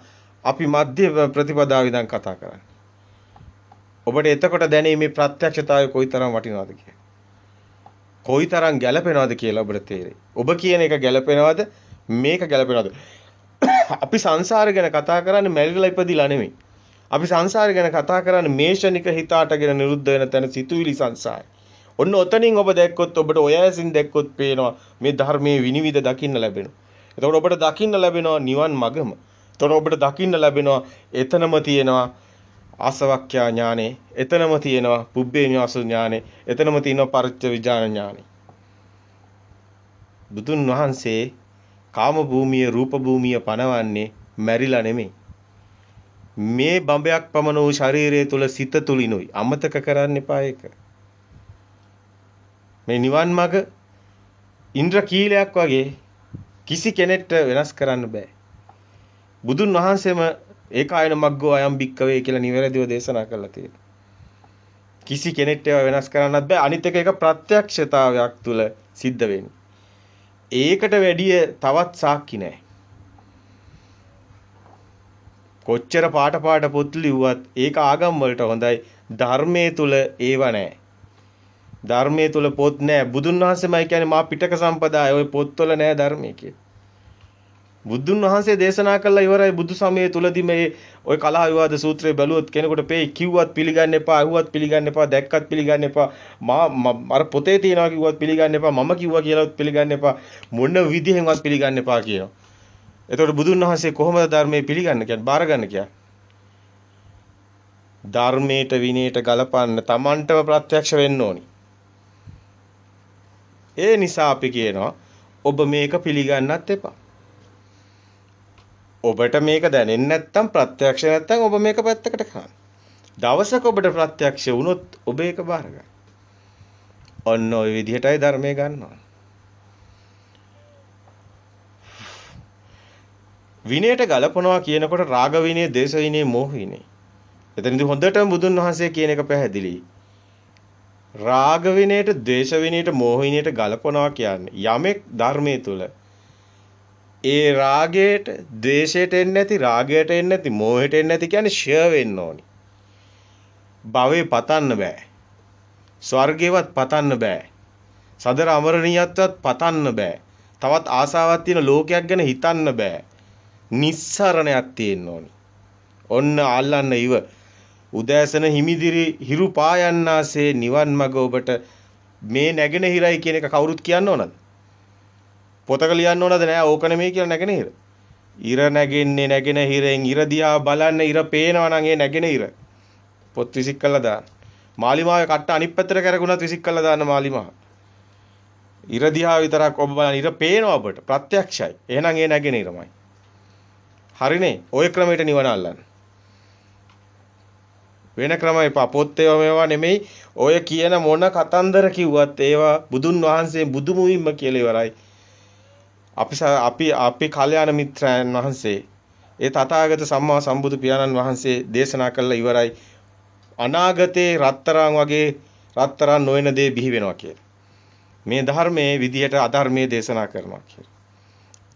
අපි මධ්‍ය ප්‍රතිපදාව ඉඳන් කතා කරන්නේ. ඔබට එතකොට දැනේ මේ ප්‍රත්‍යක්ෂතාවය කොයිතරම් වටිනවද කියලා. කොයිතරම් ගැළපෙනවද කියලා ඔබට තේරෙයි. ඔබ කියන එක ගැළපෙනවද? මේක ගැළපෙනවද? අපි සංසාරය ගැන කතා කරන්නේ මැරිලා ඉපදිලා නෙමෙයි. අපි සංසාරය ගැන කතා කරන්නේ මේෂනික හිතාටගෙන නිරුද්ධ වෙන තැන සිතුවිලි සංසාරය. ඔන්න ඔතනින් ඔබ දැක්කොත් ඔබට ඔය ඇසින් දැක්කොත් පේනවා මේ ධර්මයේ විනිවිද දකින්න ලැබෙනවා. එතකොට ඔබට දකින්න ලැබෙනවා නිවන් මගම. එතකොට ඔබට දකින්න ලැබෙනවා එතනම තියෙනවා ආසවක්ඛ්‍යා ඥානේ, එතනම තියෙනවා පුබ්බේ ඥාසු ඥානේ, එතනම තියෙනවා පරිච්ඡ විඥාන ඥානේ. බුදුන් වහන්සේ කාම භූමිය රූප භූමිය පනවන්නේ මැරිලා නෙමෙයි. මේ බඹයක් පමණ වූ ශරීරය තුල සිත තුලිනුයි. අමතක කරන්න එපා ඒක. මේ නිවන් මඟ ඉන්ද්‍ර කීලයක් වගේ කිසි කෙනෙක්ට වෙනස් කරන්න බෑ. බුදුන් වහන්සේම ඒකායන මග්ගෝ අයම් භික්කවේ කියලා නිවැරදිව දේශනා කළා තියෙනවා. කිසි කෙනෙක්ට ඒවා වෙනස් කරන්නත් බෑ. අනිත් එක ප්‍රත්‍යක්ෂතාවයක් තුල සිද්ධ වෙන්නේ. ඒකට වැඩිය තවත් සාක්ෂි නැහැ. කොච්චර පාට පොත් ලිව්වත් ඒක ආගම් වලට හොඳයි. ධර්මයේ තුල ඒව නැහැ. ධර්මයේ තුල පොත් නැහැ. බුදුන් වහන්සේමයි කියන්නේ මා පිටක සම්පදාය. ඔය පොත්වල නැහැ ධර්මයේ කියලා. බුදුන් වහන්සේ දේශනා කළා ඉවරයි. බුදු සමයේ තුලදී මේ ඔය කලහ විවාද සූත්‍රය බැලුවොත් කෙනෙකුට පෙයි කිව්වත් පිළිගන්න එපා, අහුවත් පිළිගන්න එපා, දැක්කත් පිළිගන්න එපා. අර පොතේ තියනවා කිව්වත් පිළිගන්න එපා, මම කිව්වා කියලාත් පිළිගන්න එපා. මොන විදිහෙන්වත් පිළිගන්න එපා කියනවා. එතකොට බුදුන් වහන්සේ කොහොමද ධර්මයේ පිළිගන්න කියන්නේ බාර ගන්න කියන්නේ? ධර්මයට විනයට ගලපන්න Tamanටම ප්‍රත්‍යක්ෂ වෙන්න ඕනි. ඒ නිසා අපි කියනවා ඔබ මේක පිළිගන්නත් එපා. ඔබට මේක දැනෙන්නේ නැත්නම් ප්‍රත්‍යක්ෂ නැත්නම් ඔබ මේක පැත්තකට කරන්න. දවසක ඔබට ප්‍රත්‍යක්ෂ වුණොත් ඔබ ඒක බාර ගන්න. ඔන්න ඔය විදිහටයි ධර්මය ගන්නවා. විනයට ගලපනවා කියනකොට රාග විනය, දේශ විනය, මෝහ විනය. එතනදී හොඳටම බුදුන් වහන්සේ කියන එක පැහැදිලි. රාග විනයට, දේශ විනයට, මෝහ විනයට ගලපනවා කියන්නේ යමෙක් ධර්මයේ තුල ඒ රාගයට, ද්වේෂයට එන්නේ නැති, රාගයට එන්නේ නැති, මෝහයට එන්නේ නැති කියන්නේ ෂය වෙන්න ඕනි. භවේ පතන්න බෑ. ස්වර්ගේවත් පතන්න බෑ. සදර අමරණීයත්වවත් පතන්න බෑ. තවත් ආසාවක් තියෙන ලෝකයක් ගැන හිතන්න බෑ. නිස්සරණයක් තියෙන්න ඕනි. ඔන්න අල්ලන්න ඉව. උදෑසන හිමිදිරි හිරු පායන්නාසේ නිවන් මඟ ඔබට මේ නැගෙනහිරයි කියන එක කවුරුත් කියන්න ඕනද? පොතක ලියන්න ඕනද? නෑ ඕක නෙමෙයි කියලා නැගෙනහිර. ඉර නැගෙන්නේ නැගෙනහිරෙන් ඉර දිහා බලන්න ඉර පේනවා නම් ඒ නැගෙනහිර. පොත් විසික් කළා දාන්න. මාලිමාවේ කට්ට අනිත් පැත්තට කරගුණත් විසික් කළා දාන්න මාලිමාව. ඉර දිහා විතරක් ඔබ බලන්න ඉර පේනවා ඔබට ප්‍රත්‍යක්ෂයි. එහෙනම් ඒ නැගෙනහිරමයි. හරිනේ. ওই ක්‍රමයට නිවන අල්ලන්න. වෙන ක්‍රමයි පොත් ඒවා නෙමෙයි. ඔය කියන මොන කතන්දර කිව්වත් ඒවා බුදුන් වහන්සේ බුදුමුවින්ම කියලා ඉවරයි. අපි කල්යාණ මිත්‍රයන් වහන්සේ ඒ තථාගත සම්මා සම්බුදු පියාණන් වහන්සේ දේශනා කළා ඉවරයි. අනාගතේ රත්තරන් වගේ රත්තරන් නොවන දේ බිහි වෙනවා කියලා. මේ ධර්මයේ විදියට අධර්මයේ දේශනා කරනවා කියලා.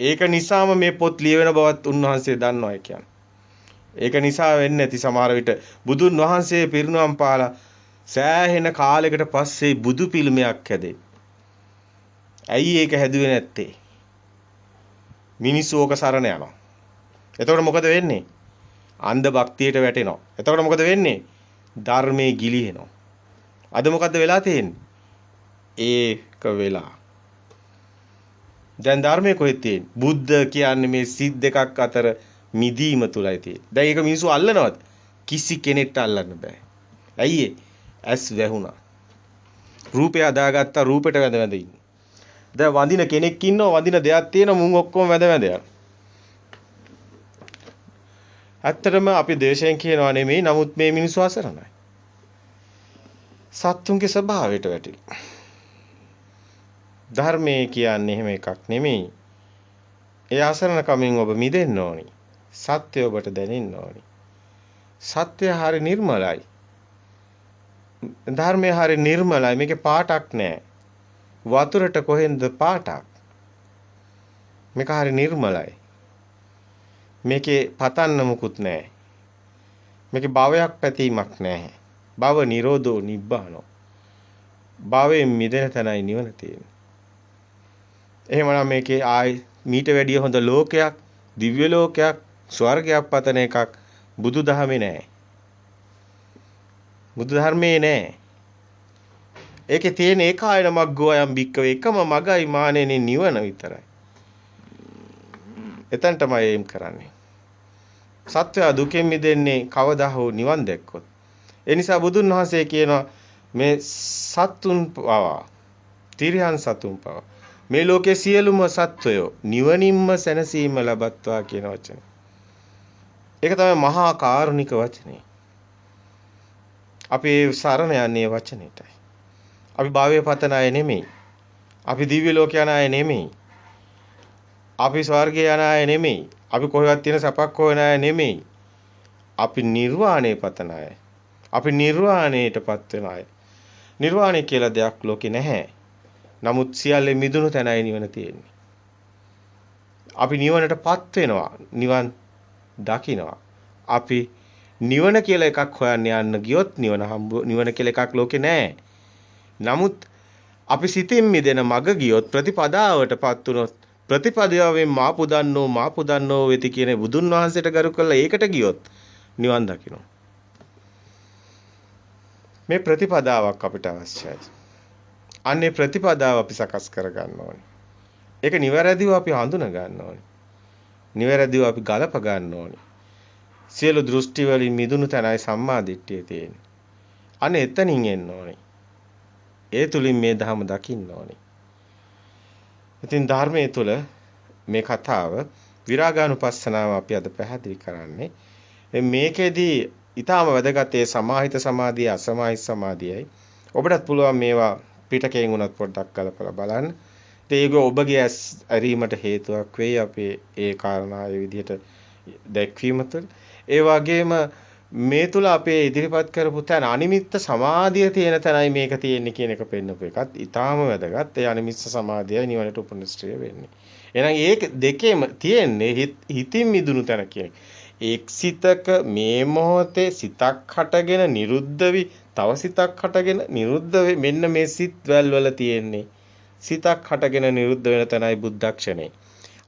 ඒක නිසාම මේ පොත් ලියවෙන බවත් උන්වහන්සේ දන්නවා කියන්නේ. ඒක නිසා වෙන්නේ නැති සමහර විට බුදුන් වහන්සේ පිරිනුවම් පාලා සෑහෙන කාලයකට පස්සේ බුදු පිළිමයක් හැදේ. ඇයි ඒක හැදුවේ නැත්තේ? මිනිස්සු ඕක සරණ යනවා. එතකොට මොකද වෙන්නේ? අන්ධ භක්තියට වැටෙනවා. එතකොට මොකද වෙන්නේ? ධර්මයේ ගිලිහෙනවා. අද මොකද්ද වෙලා තියෙන්නේ? ඒක වෙලා. දැන් ධර්මයේ කොහෙද තියෙන්නේ? බුද්ධ කියන්නේ මේ සිත් දෙකක් අතර මිදීම තුලයි තියෙන්නේ. දැන් ඒක මිනිස්සු අල්ලනවද? කිසි කෙනෙක්ට අල්ලන්න බෑ. ඇයි ඒ? ඇස් වැහුණා. රූපය හදාගත්තා රූපෙට වැඳ වැඳ ඉන්නේ. දැන් වඳින කෙනෙක් ඉන්නවා වඳින දෙයක් තියෙනවා මුන් ඔක්කොම වැඳ වැඳ යනවා. ඇත්තටම අපි දේශයෙන් කියනවා නෙමෙයි නමුත් මේ මිනිස්සු අසරණයි. සත්තුන්ගේ ස්වභාවයට වැටිලා. ධර්මයේ කියන්නේ එහෙම එකක් නෙමෙයි. ඒ අසරණ කමින් ඔබ මිදෙන්න ඕනි. සත්‍ය ඔබට දැනෙන්න ඕනි. සත්‍ය හරි නිර්මලයි. ධර්මය හරි නිර්මලයි. මේකේ පාටක් නැහැ. වතුරට කොහෙන්ද පාටක්? මේක හරි නිර්මලයි. මේකේ පතන්න මුකුත් නැහැ. මේකේ භවයක් පැතීමක් නැහැ. භව නිරෝධෝ නිබ්බානෝ. භවයෙන් මිදෙන තැනයි නිවන තියෙන්නේ. එහෙමනම් මේකේ ආයි මීට වැඩිය හොඳ ලෝකයක්, දිව්‍ය ලෝකයක්, ස්වර්ගයක් පතන එකක් බුදුදහමේ නැහැ. බුදු ධර්මයේ නැහැ. ඒකේ තියෙන ඒකායන මග්ගෝ යම් බික්කව එකම මගයි මානෙනි නිවන විතරයි. එතන තමයි එම් කරන්නේ. සත්‍ය දුකෙන් මිදෙන්නේ කවදා හෝ නිවන් දැක්කොත්. ඒ නිසා බුදුන් වහන්සේ කියනවා මේ සත්තුන් පවා, තිරියන් සතුන් පවා මේ ලෝකයේ සියලුම සත්වයෝ නිවනින්ම සැනසීම ලබත්වා කියන වචනේ. ඒක තමයි මහා කාරුණික වචනේ. අපි සරණ යන්නේ වචනෙටයි. අපි භාවයේ පතන අය නෙමෙයි. අපි දිව්‍ය ලෝක යන අය නෙමෙයි. අපි ස්වර්ගය යන අය නෙමෙයි. අපි කොහෙවත් තියෙන සපක් හොයන අය නෙමෙයි. අපි නිර්වාණය පතන අය. අපි නිර්වාණයටපත් වෙන අය. නිර්වාණය කියලා දෙයක් ලෝකේ නැහැ. නමුත් සියල්ලේ මිදුණු තැනයි නිවන තියෙන්නේ. අපි නිවනටපත් වෙනවා. නිවන් දකින්නවා. අපි නිවන කියලා එකක් හොයන්න යන්න ගියොත් නිවන කියලා එකක් ලෝකේ නැහැ. නමුත් අපි සිතින් මිදෙන මග ගියොත් ප්‍රතිපදාවටපත් වුණොත් ප්‍රතිපදාවෙන් මාපු දන්නෝ වෙති කියන බුදුන් වහන්සේට ගරු කළා ඒකට ගියොත් නිවන් දකින්නවා. මේ ප්‍රතිපදාවක් අපිට අවශ්‍යයි. අන්නේ ප්‍රතිපදාව අපි සකස් කර ගන්න ඕනේ. ඒක නිවැරදිව අපි හඳුනා ගන්න ඕනේ. නිවැරදිව අපි ගලප ගන්න ඕනේ. සියලු දෘෂ්ටි වලින් මිදුණු තැනයි සම්මා දිට්ඨිය තියෙන්නේ. අනේ එතනින් එන්න ඕනේ. ඒ තුලින් මේ ධර්ම දකින්න ඕනේ. ඉතින් ධර්මයේ තුල මේ කතාව විරාගානුපස්සනාව අපි අද පැහැදිලි කරන්නේ. මේකෙදී ඊටාම වැදගත් ඒ සමාහිත සමාධිය අසමාහිත සමාධියයි. ඔබටත් පුළුවන් මේවා පිටකයෙන් උනත් පොඩ්ඩක් ගලපලා බලන්න. ඒක ඔබගේ ඇරීමට හේතුවක් වෙයි අපේ ඒ කාරණා ඒ විදිහට දැක්වීම තුළ. ඒ වගේම මේ තුල අපේ ඉදිරිපත් කරපු තැන අනිමිත්ත සමාධිය තියෙන තැනයි මේක තියෙන්නේ කියන එක පෙන්නපු එකත් ඊටාම වැදගත්. ඒ අනිමිත්ත සමාධියයි නිවනට උපනිශ්‍රය වෙන්නේ. එහෙනම් ඒක දෙකේම තියෙන්නේ හිතින් මිදුණු තැන කියන එක්සිතක මේ මොහොතේ සිතක් හටගෙන නිරුද්ධ වි තව සිතක් හටගෙන නිරුද්ධ වෙ මෙන්න මේ සිත් වල තියෙන්නේ සිතක් හටගෙන නිරුද්ධ වෙන තැනයි බුද්ධක්ෂණේ.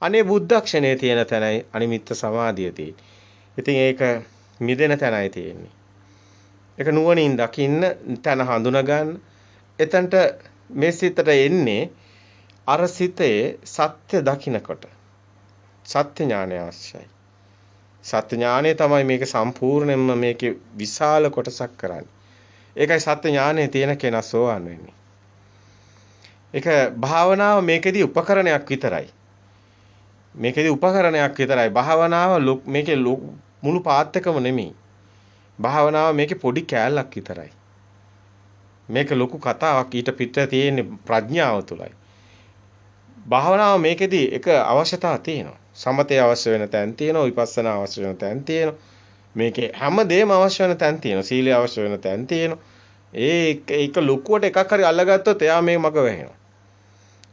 අනේ බුද්ධක්ෂණේ තියෙන තැනයි අනිමිත්ත සමාධිය තියෙන්නේ. ඉතින් ඒක මිදෙන තැනයි තියෙන්නේ. ඒක නුවණින් දකින්න තැන හඳුනා ගන්න. එතනට මේ සිතට එන්නේ අර සිතේ සත්‍ය දකින්නකොට. සත්‍ය ඥානය අවශ්‍යයි. සත්‍ය ඥානය තමයි මේක සම්පූර්ණයෙන්ම මේකේ විශාල කොටසක් කරන්නේ. ඒකයි සත්‍ය ඥානය තියෙන කෙනා සෝවන් වෙන්නේ. ඒක භාවනාව මේකෙදී උපකරණයක් විතරයි. මේකෙදී උපකරණයක් විතරයි. භාවනාව මේකේ මුළු පාත් එකම නෙමෙයි. භාවනාව මේකේ පොඩි කෑල්ලක් විතරයි. මේක ලොකු කතාවක් ඊට පිට තියෙන ප්‍රඥාව තුලයි. භාවනාව මේකෙදී එක අවශ්‍යතාවක් තියෙනවා. සමතේ අවශ්‍ය වෙන තැන් තියෙනවා, විපස්සනා අවශ්‍ය වෙන තැන් තියෙනවා. මේකේ හැම දෙයක්ම අවශ්‍ය වෙන තැන් තියෙනවා. සීලය අවශ්‍ය වෙන තැන් තියෙනවා. ඒක ලොකුවට එකක් හරි අල්ලගත්තොත් එයා මේ මග වැහෙනවා.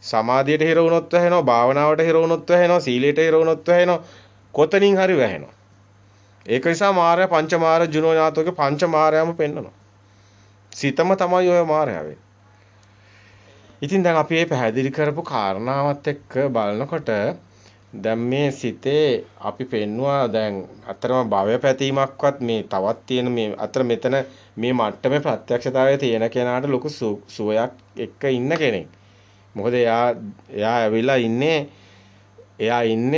සමාධියට හිර වුණොත් වැහෙනවා, භාවනාවට හිර වුණොත් වැහෙනවා, සීලයට හිර වුණොත් වැහෙනවා, කොතනින් හරි වැහෙනවා. ඒක නිසා මායя පංචමාර ජුනෝ ඥාතෝගේ පංචමාරයම පෙන්නනවා. සිතම තමයි ඔය මායя වෙන්නේ. ඉතින් දැන් අපි මේ පැහැදිලි කරපු කාරණාවත් එක්ක බලනකොට දැන් මේ සිතේ අපි පෙන්නවා දැන් අතරම භවය පැතීමක්වත් මේ තවත් තියෙන මේ අතර මෙතන මේ මට්ටමේ ප්‍රත්‍යක්ෂතාවයේ තියෙන කෙනාට ලොකු සුවයක් එක්ක ඉන්න කෙනෙක්. මොකද එයා ඇවිල්ලා ඉන්නේ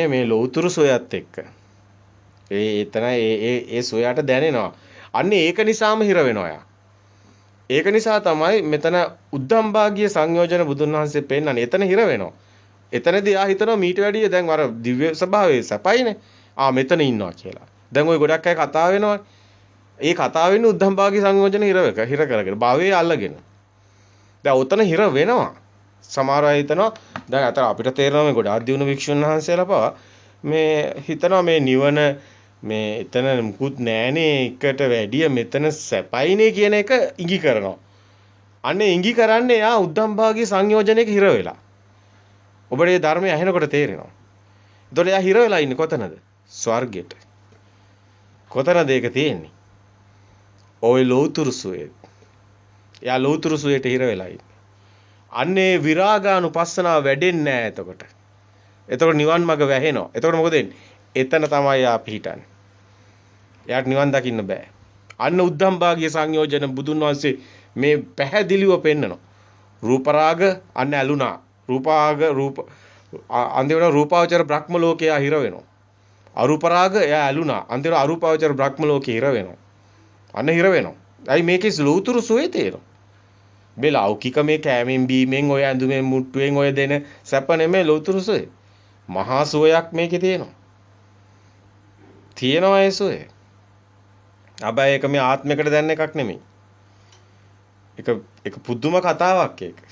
මේ ලෞතුරු සුවයත් එක්ක. ඒ සුවයට දැනෙනවා. අන්න ඒක නිසාම හිර වෙනවා යා. ඒක නිසා තමයි මෙතන උද්දම් භාගීය සංයෝජන බුදුන් වහන්සේ පෙන්නන්නේ. එතන හිර වෙනවා. එතනදී ආ හිතනවා මීට වැඩිය දැන් අර දිව්‍ය ස්වභාවයේ සපයිනේ. මෙතන ඉන්නවා කියලා. දැන් ওই ගොඩක් අය කතා වෙනවා. ඒ කතාව වෙන්නේ උද්දම් භාගීය සංයෝජන හිර කරගෙන. භවයේ අල්ලගෙන. දැන් උතන හිර වෙනවා. සමහර අය හිතනවා දැන් අතර අපිට තේරෙනවා මේ ගොඩාක් දියුණු වික්ෂුන් වහන්සේලා පවා මේ හිතනවා මේ නිවන මේ එතන මුකුත් නෑනේ එකට වැඩිය මෙතන සැපයිනේ කියන එක ඉඟි කරනවා. අනේ ඉඟි කරන්නේ යා උද්දම් භාගීය සංයෝජනයක හිර වෙලා. ඔබට මේ ධර්මය ඇහෙනකොට තේරෙනවා. එතකොට යා හිර වෙලා ඉන්නේ කොතනද? ස්වර්ගෙට. කොතනද ඒක තියෙන්නේ? ওই ලෞතුරු සුවේ. යා ලෞතුරු සුවේට හිර වෙලා ඉන්නේ. අන්නේ විරාගානුපස්සනාව වැඩෙන්නේ නැහැ එතකොට. එතකොට නිවන් මඟ වැහෙනවා. එතකොට මොකද වෙන්නේ? එතන තමයි යා පිහිටන්නේ. එයාට නිවන් දකින්න බෑ. අන්න උද්දම් භාගීය සංයෝජන බුදුන් වහන්සේ මේ පැහැදිලිව පෙන්නනවා. රූප රාග අන්න ඇලුනා. අන්තිමට රූපාවචර බ්‍රහ්ම ලෝකේ හිර වෙනවා. අරූප රාග එයා ඇලුනා. අන්තිමට අරූපාවචර බ්‍රහ්ම ලෝකේ හිර වෙනවා. අන්න හිර වෙනවා. අයි මේකේ ලෞතුරු සුවේ තේරෙනවා. මේ ලෞකික මේ කෑමෙන් බීමෙන් ඔය ඇඳුමෙන් මුට්ටුවෙන් ඔය දෙන සැප නෙමෙයි ලෞතුරු සුවේ. මහා සුවයක් මේකේ තියෙනවා. තියෙනවා ඒ සුවේ. හැබැයි ඒක මේ ආත්මයකට දැනෙන එකක් නෙමෙයි. ඒක පුදුම කතාවක් ඒක.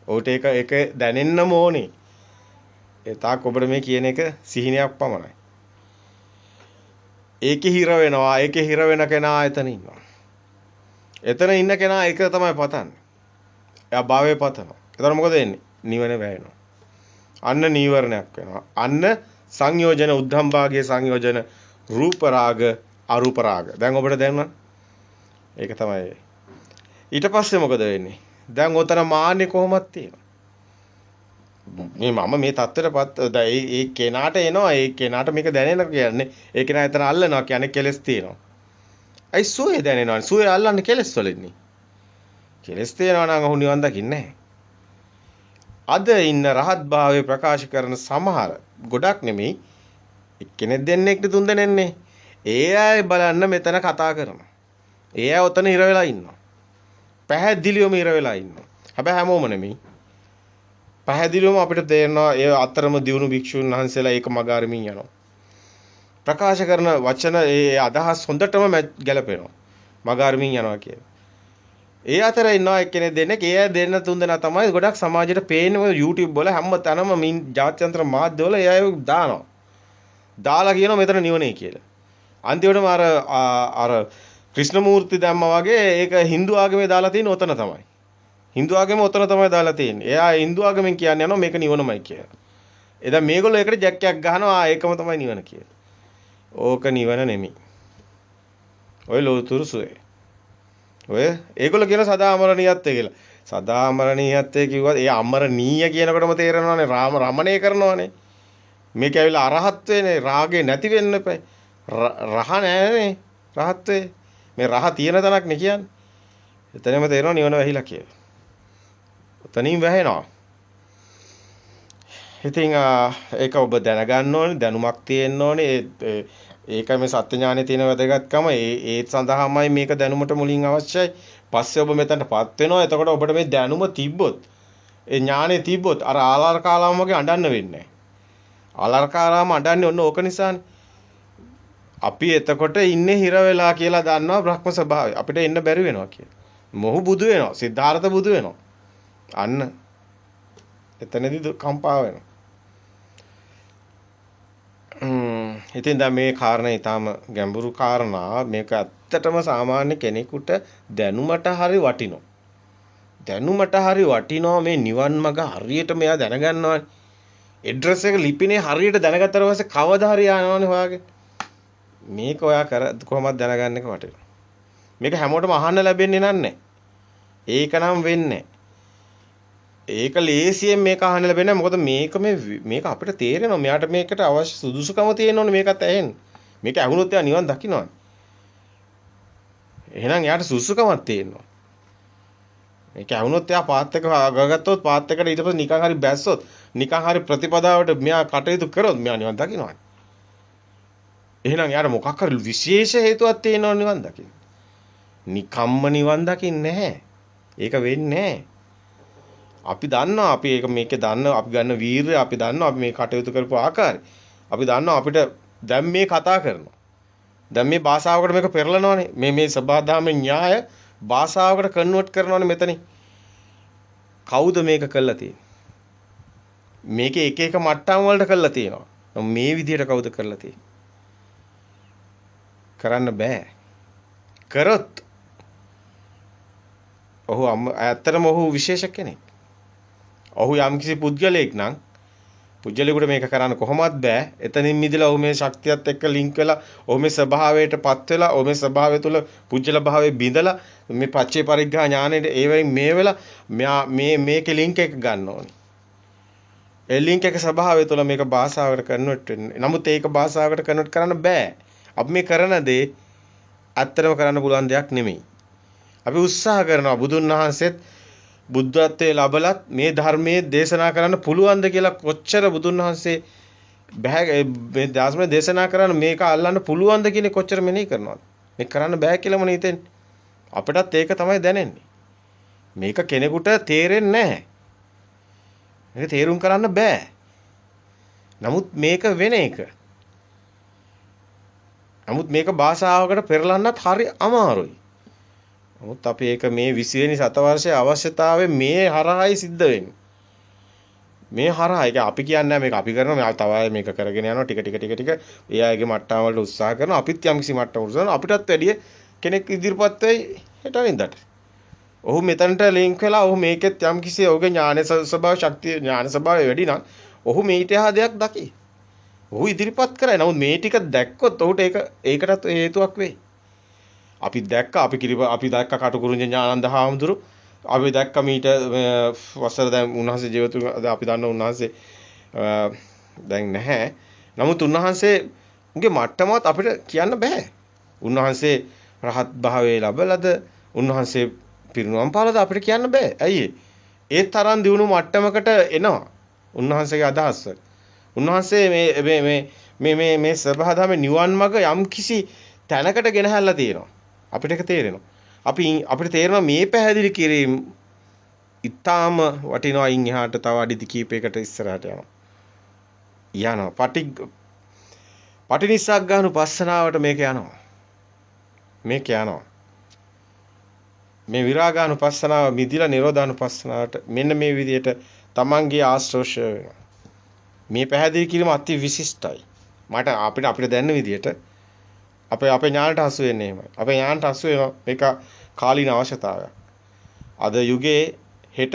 ඔහුට ඒක දැනෙන්නම ඕනේ. ඒ තාක් ඔබට මේ කියන එක සිහිනයක් පමණයි. ඒකේ හිර වෙනවා. ඒකේ හිර වෙන කෙනා එතන ඉන්නවා. එතන ඉන්න කෙනා ඒක තමයි පතන්නේ. එයා භාවයේ පතනවා. එතන මොකද වෙන්නේ? නිවන වැයෙනවා. අන්න නීවරණයක් වෙනවා. අන්න සංයෝජන උද්ධම් භාගයේ සංයෝජන රූප රාග අරූප රාග. දැන් ඔබට දැනුණා? ඒක තමයි. ඊට පස්සේ මොකද වෙන්නේ? දැන් ඔතන මාන්නේ කොහොමද තියෙනවා? මම මේ தත්තරපත් ඒ කෙනාට එනවා. ඒ කෙනාට මේක දැනෙනවා කියන්නේ. ඒ කෙනා එතන අල්ලනවා කියන්නේ කෙලස් තියෙනවා. අයි සුවේ දැනෙනවා. සුවේ අල්ලන්නේ කෙලස් වලින්නේ. කෙලස් තියෙනවා නම් ඔහු නිවන් දකින්නේ නැහැ. අද ඉන්න රහත් භාවයේ ප්‍රකාශ කරන සමහර ගොඩක් නෙමෙයි එක්කෙනෙක් දෙන්නෙක්ට තුන් දෙනෙන්නේ. ඒ අය බලන්න මෙතන කතා කරනවා. ඒ අය ඔතන ඉර වෙලා ඉන්නවා. පැහැදිලිවම ඉර වෙලා ඉන්නවා. හැබැයි හැමෝම නෙමෙයි. පැහැදිලිවම අපිට තේරෙනවා ඒ අතරම දියුණු භික්ෂුන් වහන්සේලා ඒක මගාරමින් යනවා. ප්‍රකාශ කරන වචන ඒ අදහස් හොඳටම ගැලපෙනවා. මගාරමින් යනවා කියන්නේ. ඒ අතර ඉන්නවා එක්කෙනෙක් දෙන්නෙක්. ඒ අය දෙන්න තුන් දෙනා තමයි ගොඩක් සමාජයට පේන්නේ YouTube වල හැම තැනම ජාත්‍යන්තර මාධ්‍යවල ඒ අය දානවා. දාලා කියනවා මෙතන නිවනේ කියලා. අන්තිමටම අර ක්‍රිෂ්ණමූර්ති දැම්මා වගේ ඒක Hindu ආගමේ දාලා තියෙන ඔතන තමයි. Hindu ආගමේ ඔතන තමයි දාලා තියෙන්නේ. එයා Hindu ආගමෙන් කියන්නේ යනවා මේක නිවනමයි කියලා. එදා මේගොල්ලෝ ඒකට ජැක්කයක් ගහනවා ඒකම තමයි නිවන කියලා. ඕක නිවන නෙමෙයි. ඔය ලෝතුරු සුවේ. ඔය ඒගොල්ලෝ කියන සදා අමරණීයත්වය කියලා. සදා අමරණීයත්වය කිව්වත් ඒ අමරණීය කියනකොටම තේරෙනවානේ රමණය කරනවානේ. මේක ඇවිල්ලා අරහත්වේනේ රාගේ නැති වෙන්න එපා. රහ නෑනේ රහත්වේ. මේ රහ තියෙන තැනක් නේ කියන්නේ. එතනම තේරෙනවා නිවන වැහිලා කියලා. එතනින් වැහෙනවා. ඉතින් ඒක ඔබ දැනගන්න ඕනේ දැනුමක් තියෙන්න ඕනේ. ඒකයි මේ සත්‍ය ඥානයේ තියෙන වැදගත්කම. ඒ සඳහාමයි මේක දැනුමට මුලින් අවශ්‍යයි. පස්සේ ඔබ මෙතනටපත් වෙනවා. එතකොට ඔබට මේ දැනුම තිබ්බොත් ඒ ඥානෙ තිබ්බොත් අර ආලාරකාලාම වගේ අඬන්න වෙන්නේ නැහැ. ආලාරකාලාම අඬන්නේ ඔන්න ඕක නිසානේ. අපි එතකොට ඉන්නේ හිර වෙලා කියලා දන්නවා බ්‍රහ්ම ස්වභාවය. අපිට එන්න බැරි වෙනවා කියලා. මොහු බුදු වෙනවා. සිද්ධාර්ථ බුදු වෙනවා. අන්න එතනදී කම්පා වෙනවා. ඉතින් දැන් මේ කාරණා ඊටාම ගැඹුරු කාරණා. මේක ඇත්තටම සාමාන්‍ය කෙනෙකුට දැනුමට හරි වටිනවා. දැනුමට හරි වටිනවා මේ නිවන් මඟ හරියට මෙයා දැනගන්නවානේ. ඇඩ්‍රස් එක ලිපිනේ හරියට දැනගත්තට පස්සේ කවදා හරි යනවනේ හොයාගෙන. මේක ඔයා කොහොමද දැනගන්න එක වටිනවා. මේක හැමෝටම අහන්න ලැබෙන්නේ නැහැ. ඒක නම් වෙන්නේ. ඒක ලේසියෙන් මේක අහන්න ලැබෙන්නේ මොකද මේක අපිට තේරෙනවා මෙයාට මේකට අවශ්‍ය සුදුසුකම තියෙනවනේ මේකත් ඇහෙන්න. මේක ඇහුනොත් එයා නිවන් දකින්නවනේ. එහෙනම් එයාට සුදුසුකමක් තියෙනවා. මේක ඇහුනොත් එයා පාත් එක ගගත්තොත් පාත් එකට ඊට පස්සේ නිකන් හරි බැස්සොත් නිකන් හරි ප්‍රතිපදාවට මෙයා කටයුතු කරොත් මෙයා නිවන් දකින්නවනේ. එහෙනම් එයාට මොකක් හරි විශේෂ හේතුවක් තියෙනවනේ නිවන් දකින්න. නිකම්ම නිවන් දකින්නේ නැහැ. ඒක වෙන්නේ නැහැ. අපි දන්නවා අපි මේකේ දන්නවා අපි ගන්න වීරය අපි දන්නවා අපි මේ කටයුතු කරපු ආකාරය. අපි දන්නවා අපිට දැන් මේ කතා කරනවා. දැන් මේ භාෂාවකට මේක පෙරලනවානේ. මේ සබහාධාමේ න්‍යාය භාෂාවකට කන්වර්ට් කරනවානේ මෙතනින්. කවුද මේක කළා තියෙන්නේ? මේකේ එක එක මට්ටම් වලට කළා තියෙනවා. මේ විදිහට කවුද කරලා තියෙන්නේ? කරන්න බෑ. කරොත් ඔහු ඇත්තටම ඔහු විශේෂ කෙනෙක්. ඔහු යම්කිසි පුද්ගලයෙක් නම් පුද්ගලයෙකුට මේක කරන්න කොහොමවත් බෑ. එතනින් මිදලා ඔහු මේ ශක්තියත් එක්ක ලින්ක් වෙලා ඔහු මේ ස්වභාවයටපත් වෙලා ඔහු මේ ස්වභාවය තුළ පුද්ගල භාවයේ බිඳලා මේ පච්චේ පරිග්‍රහ ඥානෙට ඒ වයින් මේ වෙලා මේකේ ලින්ක් එක ගන්න ඕනේ. ඒ ලින්ක් එක ස්වභාවය තුළ මේක භාෂාවකට කන්වර්ට් වෙන්නේ. නමුත් ඒක භාෂාවකට කන්වර්ට් කරන්න බෑ. අපි මේ කරන දේ ඇත්තටම කරන්න පුළුවන් දෙයක් නෙමෙයි. අපි උත්සාහ කරනවා බුදුන් වහන්සේත් බුද්ධත්වයේ ලැබලත් මේ ධර්මයේ දේශනා කරන්න පුළුවන්ද කියලා කොච්චර බුදුන් වහන්සේ මේ ධර්මයේ දේශනා කරන්න මේක අල්ලන්න පුළුවන්ද කියන කොච්චර මෙනෙහි කරනවද? මේක කරන්න බෑ කියලාම නේ හිතෙන්නේ. අපිටත් ඒක තමයි දැනෙන්නේ. මේක කෙනෙකුට තේරෙන්නේ නැහැ. මේක තේරුම් කරන්න බෑ. නමුත් මේක වෙන එක. නමුත් මේක භාෂාවකට පෙරලන්නත් හරි අමාරුයි. නමුත් අපි ඒක මේ 20 වෙනි සතවර්ෂයේ අවශ්‍යතාවය මේ හරහායි සිද්ධ වෙන්නේ. මේ හරහා ඒක අපි කියන්නේ මේක අපි කරනවා තව මේක කරගෙන යනවා ටික ඒ අයගේ මට්ටම් වලට උත්සාහ කරනවා අපිත් යම් කිසි මට්ටමකට උත්සාහ කරනවා අපිටත් වැඩිය කෙනෙක් ඉදිරිපත් වෙයි හෙටනින්දට. ඔහු මෙතනට ලින්ක් වෙලා ඔහු මේකෙත් යම් කිසි ඔහුගේ ඥාන ස්වභාව ශක්තිය ඥාන ස්වභාවය වැඩි නම් ඔහු මේට එහා දෙයක් දකි. ඔහු ඉදිරිපත් කරයි. නමුත් මේ ටික දැක්කොත් ඔහුට ඒකටත් හේතුවක් වෙයි. අපි දැක්ක කටුකුරුංජ ඥානන්ද හාමුදුරු අපි දැක්ක මීට වසර දැන් උන්වහන්සේ ජීවිතුන් අපි දන්න උන්වහන්සේ දැන් නැහැ. නමුත් උන්වහන්සේගේ මට්ටමවත් අපිට කියන්න බෑ. උන්වහන්සේ රහත් භාවයේ ලැබලාද උන්වහන්සේ පිරිනුවම් පාලාද අපිට කියන්න බෑ. ඇයි ඒ තරම් දියුණු මට්ටමකට එනවා. උන්වහන්සේගේ අදහස්. උන්වහන්සේ මේ සබහාධමේ නිවන් මඟ යම් කිසි තැනකට ගෙනහැල්ලා තියෙනවා. අපිට ඒක තේරෙනවා. අපිට තේරෙනවා මේ පැහැදිලි කිරීම ඊටාම වටිනවා. ඉන් එහාට තව අඩි කීපයකට ඉස්සරහට යනවා. පටිනිස්සග්ගානුපස්සනාවට මේක යනවා. මේ විරාගානුපස්සනාව මිදිලා නිරෝධානුපස්සනාවට මෙන්න මේ විදිහට තමන්ගේ ආශ්‍රෝෂය වෙනවා. මේ පැහැදිලි කිරීම අති විශිෂ්ටයි. අපිට දැනෙන විදිහට අපේ ඥානට හසු වෙන්නේ එහෙමයි. අපේ ඥානට හසු වෙනවා මේක කාලීන අවශ්‍යතාවයක්. අද යුගයේ හෙට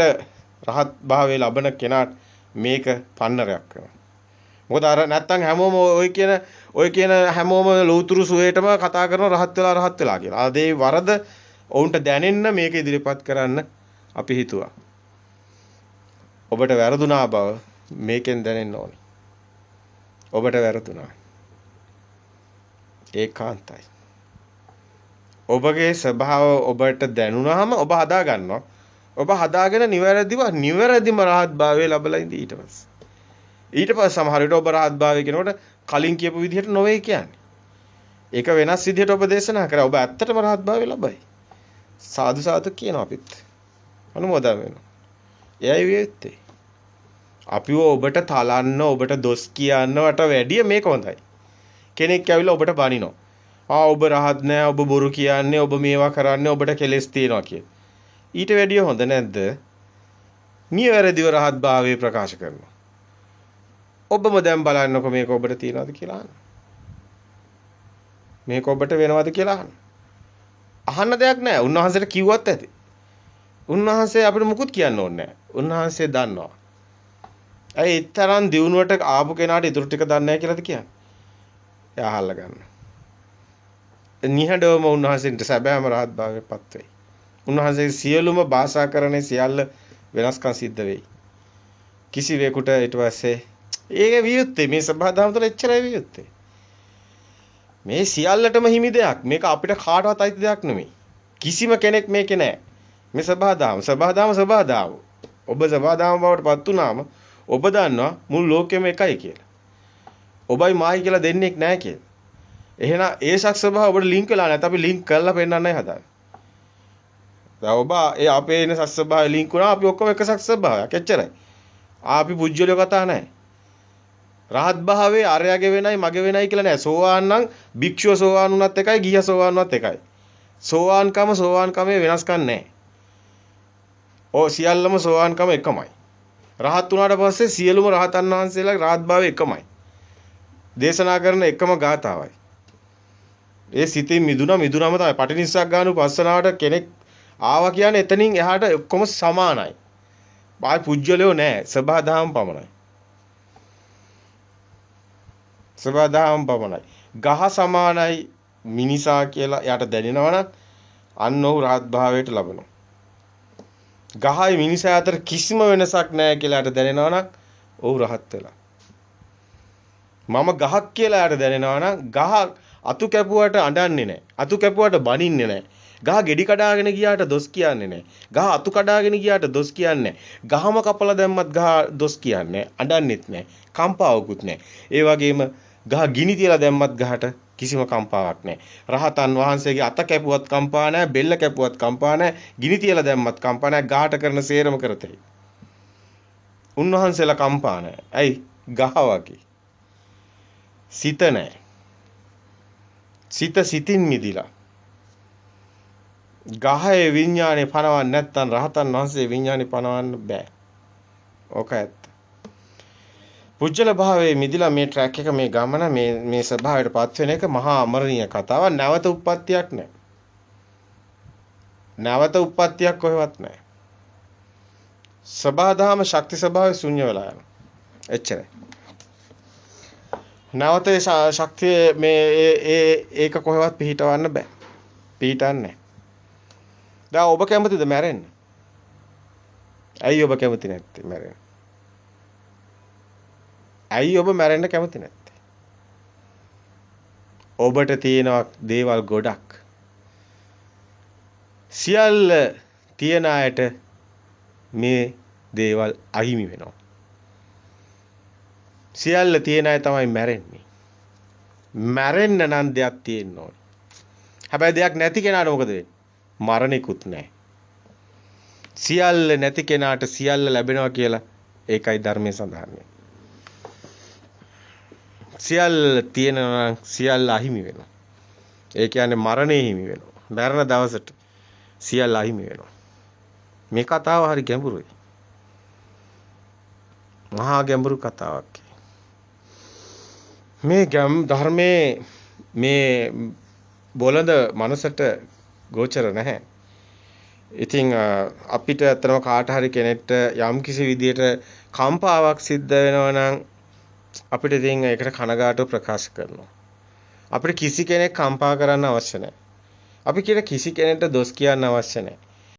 රහත් භාවයේ ලබන කෙනාට මේක පන්නරයක් කරනවා. මොකද අර නැත්තම් හැමෝම ඔය කියන හැමෝම ලෞතුරු සුවේටම කතා කරන රහත් වෙලා කියලා. අද ඒ වරද ඔවුන්ට දැනෙන්න මේක ඉදිරිපත් කරන්න අපි හිතුවා. ඔබට වැරදුනා බව මේකෙන් දැනෙන්න ඕනේ. ඔබට වැරදුනා. ඒකාන්තයි. ඔබගේ ස්වභාව ඔබට දැනුණාම ඔබ හදා ගන්නවා. ඔබ හදාගෙන නිවැරදිම රහත් භාවයේ ලැබලා ඉඳී ඊට පස්සේ. ඊට පස්සේ සමහර විට ඔබ රහත් භාවයේ කියනකොට කලින් කියපු විදිහට නොවේ කියන්නේ. ඒක වෙනස් විදිහට ඔබ දේශනා කරා. ඔබ ඇත්තටම රහත් භාවයේ ලබයි. සාදු කියනවා අපිත්. අනුමෝදන් වෙනවා. එයයි වියත්තේ. අපිව ඔබට තලන්න ඔබට දොස් කියන්නවට වැඩිය මේක හොඳයි. කෙනෙක් ඇවිල්ලා ඔබට බනිනවා. ඔබ රහත් නෑ ඔබ බොරු කියන්නේ ඔබ මේවා කරන්නේ ඔබට කෙලෙස් තියනවා කිය. ඊට වැඩිය හොඳ නැද්ද? නිවැරදිව රහත් භාවයේ ප්‍රකාශ කරනවා. ඔබම දැන් බලන්නකො මේක ඔබට තියනවද කියලා අහන්න. මේක ඔබට වෙනවද කියලා අහන්න. අහන්න දෙයක් නෑ. උන්වහන්සේට කිව්වත් ඇති. උන්වහන්සේ අපිට මුකුත් කියන්න ඕනේ නෑ. උන්වහන්සේ දන්නවා. ඒ තරම් දියුණුවට ආපු කෙනාට ඉතුරු ටික දන්නේ නැහැ කියලාද කියන්නේ? එයා අහලා ගන්න. නිහඬවම උන්වහන්සේට සැබෑම රහත් භාවයටපත් වෙයි. උන්වහන්සේගේ සියලුම භාෂාකරණේ සියල්ල වෙනස්කම් සිද්ධ වෙයි. කිසිවෙකුට ඊට පස්සේ ඒක වියුත්තේ මේ සබහා දහම තුළ එච්චරයි වියුත්තේ. මේ සියල්ලටම හිමි දෙයක්. මේක අපිට කාටවත් අයිති දෙයක් නෙමෙයි. කිසිම කෙනෙක් මේකේ නැහැ. මේ සබහා දහම. ඔබ සබහා දහම බවට පත් වුණාම ඔබ දන්නවා මුළු ලෝකෙම එකයි කියලා. ඔබයි මායි කියලා දෙන්නෙක් නැහැ කියලා. එහෙනම් ඒ ශක්ති සබහා ඔබට ලින්ක් වෙලා නැත්නම් අපි ලින්ක් කරලා පෙන්නන්නයි හදාන්නේ. දැන් ඔබ ඒ අපේ ඉන්න ශක්ති සබහාවේ ලින්ක් වුණා අපි ඔක්කොම එක ශක්ති සබහාවක්. එච්චරයි. අපි පුජ්‍යලිය කතා නැහැ. රහත් භාවයේ ආර්යගේ වෙනයි මගේ වෙනයි කියලා නෑ. සෝවාන් නම් භික්ෂුව සෝවාන් වුණත් එකයි ගිහිය සෝවාන් වුණත් එකයි. සෝවාන්කමේ වෙනස්කම් නෑ. සියල්ලම සෝවාන්කම එකමයි. රහත් වුණාට පස්සේ සියලුම රහතන් වහන්සේලාගේ රහත් භාවය එකමයි. දේශනා කරන එකම ගාථාවයි. ඒ සිතින් මිදුනම තමයි පටිනිස්සග්ගානු පස්සනාවට කෙනෙක් ආවා කියන්නේ එතනින් එහාට ඔක්කොම සමානයි. බායි පුජ්‍යලියෝ නෑ. සබහා දහම පමණයි. සබදාම් පමණයි. ගහ සමානයි මිනිසා කියලා යාට දැනෙනවනම් අන්න ඔහු රහත් භාවයට ලබනවා. ගහයි මිනිසා අතර කිසිම වෙනසක් නැහැ කියලා යාට දැනෙනවනම් ඔහු රහත් වෙලා. මම ගහක් කියලා යාට දැනෙනවනම් ගහ අතු කැපුවට අඬන්නේ නැහැ. අතු කැපුවට බනින්නේ නැහැ. ගහ ගෙඩි කඩාගෙන ගියාට දොස් කියන්නේ නැහැ. ගහ අතු කඩාගෙන ගියාට දොස් කියන්නේ නැහැ. ගහම කපලා දැම්මත් ගහ දොස් කියන්නේ නැහැ. අඬන්නෙත් නැහැ. කම්පාවකුත් නැහැ. ඒ වගේම ගහ ගිනි තියලා දැම්මත් ගහට කිසිම කම්පාවක් නැහැ. රහතන් වහන්සේගේ අත කැපුවත් කම්පා නැහැ, බෙල්ල කැපුවත් කම්පා නැහැ, ගිනි තියලා දැම්මත් කම්පා නැහැ, ගහට කරන සේරම කරතේ. උන්වහන්සේලා කම්පා නැහැ. ඇයි? ගහ වගේ. සිත නැහැ. සිත සිතින් මිදිලා. ගහේ විඥානේ පනවන්න නැත්නම් රහතන් වහන්සේ විඥානේ පනවන්න බෑ. ඕක ඇත්ත. පුජ්‍යල භාවයේ මිදිලා මේ ට්‍රැක් එක මේ ගමන මේ ස්වභාවයට පත් වෙන එක මහා අමරණීය කතාවක්. නැවත උප්පත්තියක් නැහැ. නැවත උප්පත්තියක් කොහෙවත් නැහැ. සබහාදහම ශක්ති ස්වභාවය ශුන්‍ය වෙලා යනවා. එච්චරයි. නැවත ශක්තිය ඒක කොහෙවත් පිහිටවන්න බෑ. පිහිටන්නේ. දැන් ඔබ කැමතිද මැරෙන්න? ඇයි ඔබ කැමති නැත්තේ මැරෙන්න? ඇයි ඔබ මැරෙන්න කැමති නැත්තේ? ඔබට තියෙන දේවල් ගොඩක්. සියල්ල තියන අයට මේ දේවල් අහිමි වෙනවා. සියල්ල තියන අය තමයි මැරෙන්නේ. මැරෙන්න නම් දෙයක් තියෙන්න ඕනේ. හැබැයි දෙයක් නැති කෙනාට මොකද වෙන්නේ? මරණිකුත් නැහැ. සියල්ල නැති කෙනාට සියල්ල ලැබෙනවා කියලා ඒකයි ධර්මයේ සඳහන් වෙන්නේ. සියල්ල තියෙනවා නම් සියල්ල අහිමි වෙනවා. ඒ කියන්නේ මරණය හිමි වෙනවා. මරණ දවසට සියල්ල අහිමි වෙනවා. මේ කතාව හරි ගැඹුරුයි. මහා ගැඹුරු කතාවක්. මේ ධර්මයේ මේ බොළඳ මනසට ගෝචර නැහැ. ඉතින් අපිට අතරම කාට හරි කෙනෙක්ට යම් කිසි විදියට කම්පාවක් සිද්ධ වෙනවා නම් අපිට ඉතින් ඒකට කනගාටු ප්‍රකාශ කරනවා. අපිට කිසි කෙනෙක් කම්පා කරන්න අවශ්‍ය නැහැ. අපි කිසි කෙනෙක්ට දොස් කියන්න අවශ්‍ය නැහැ.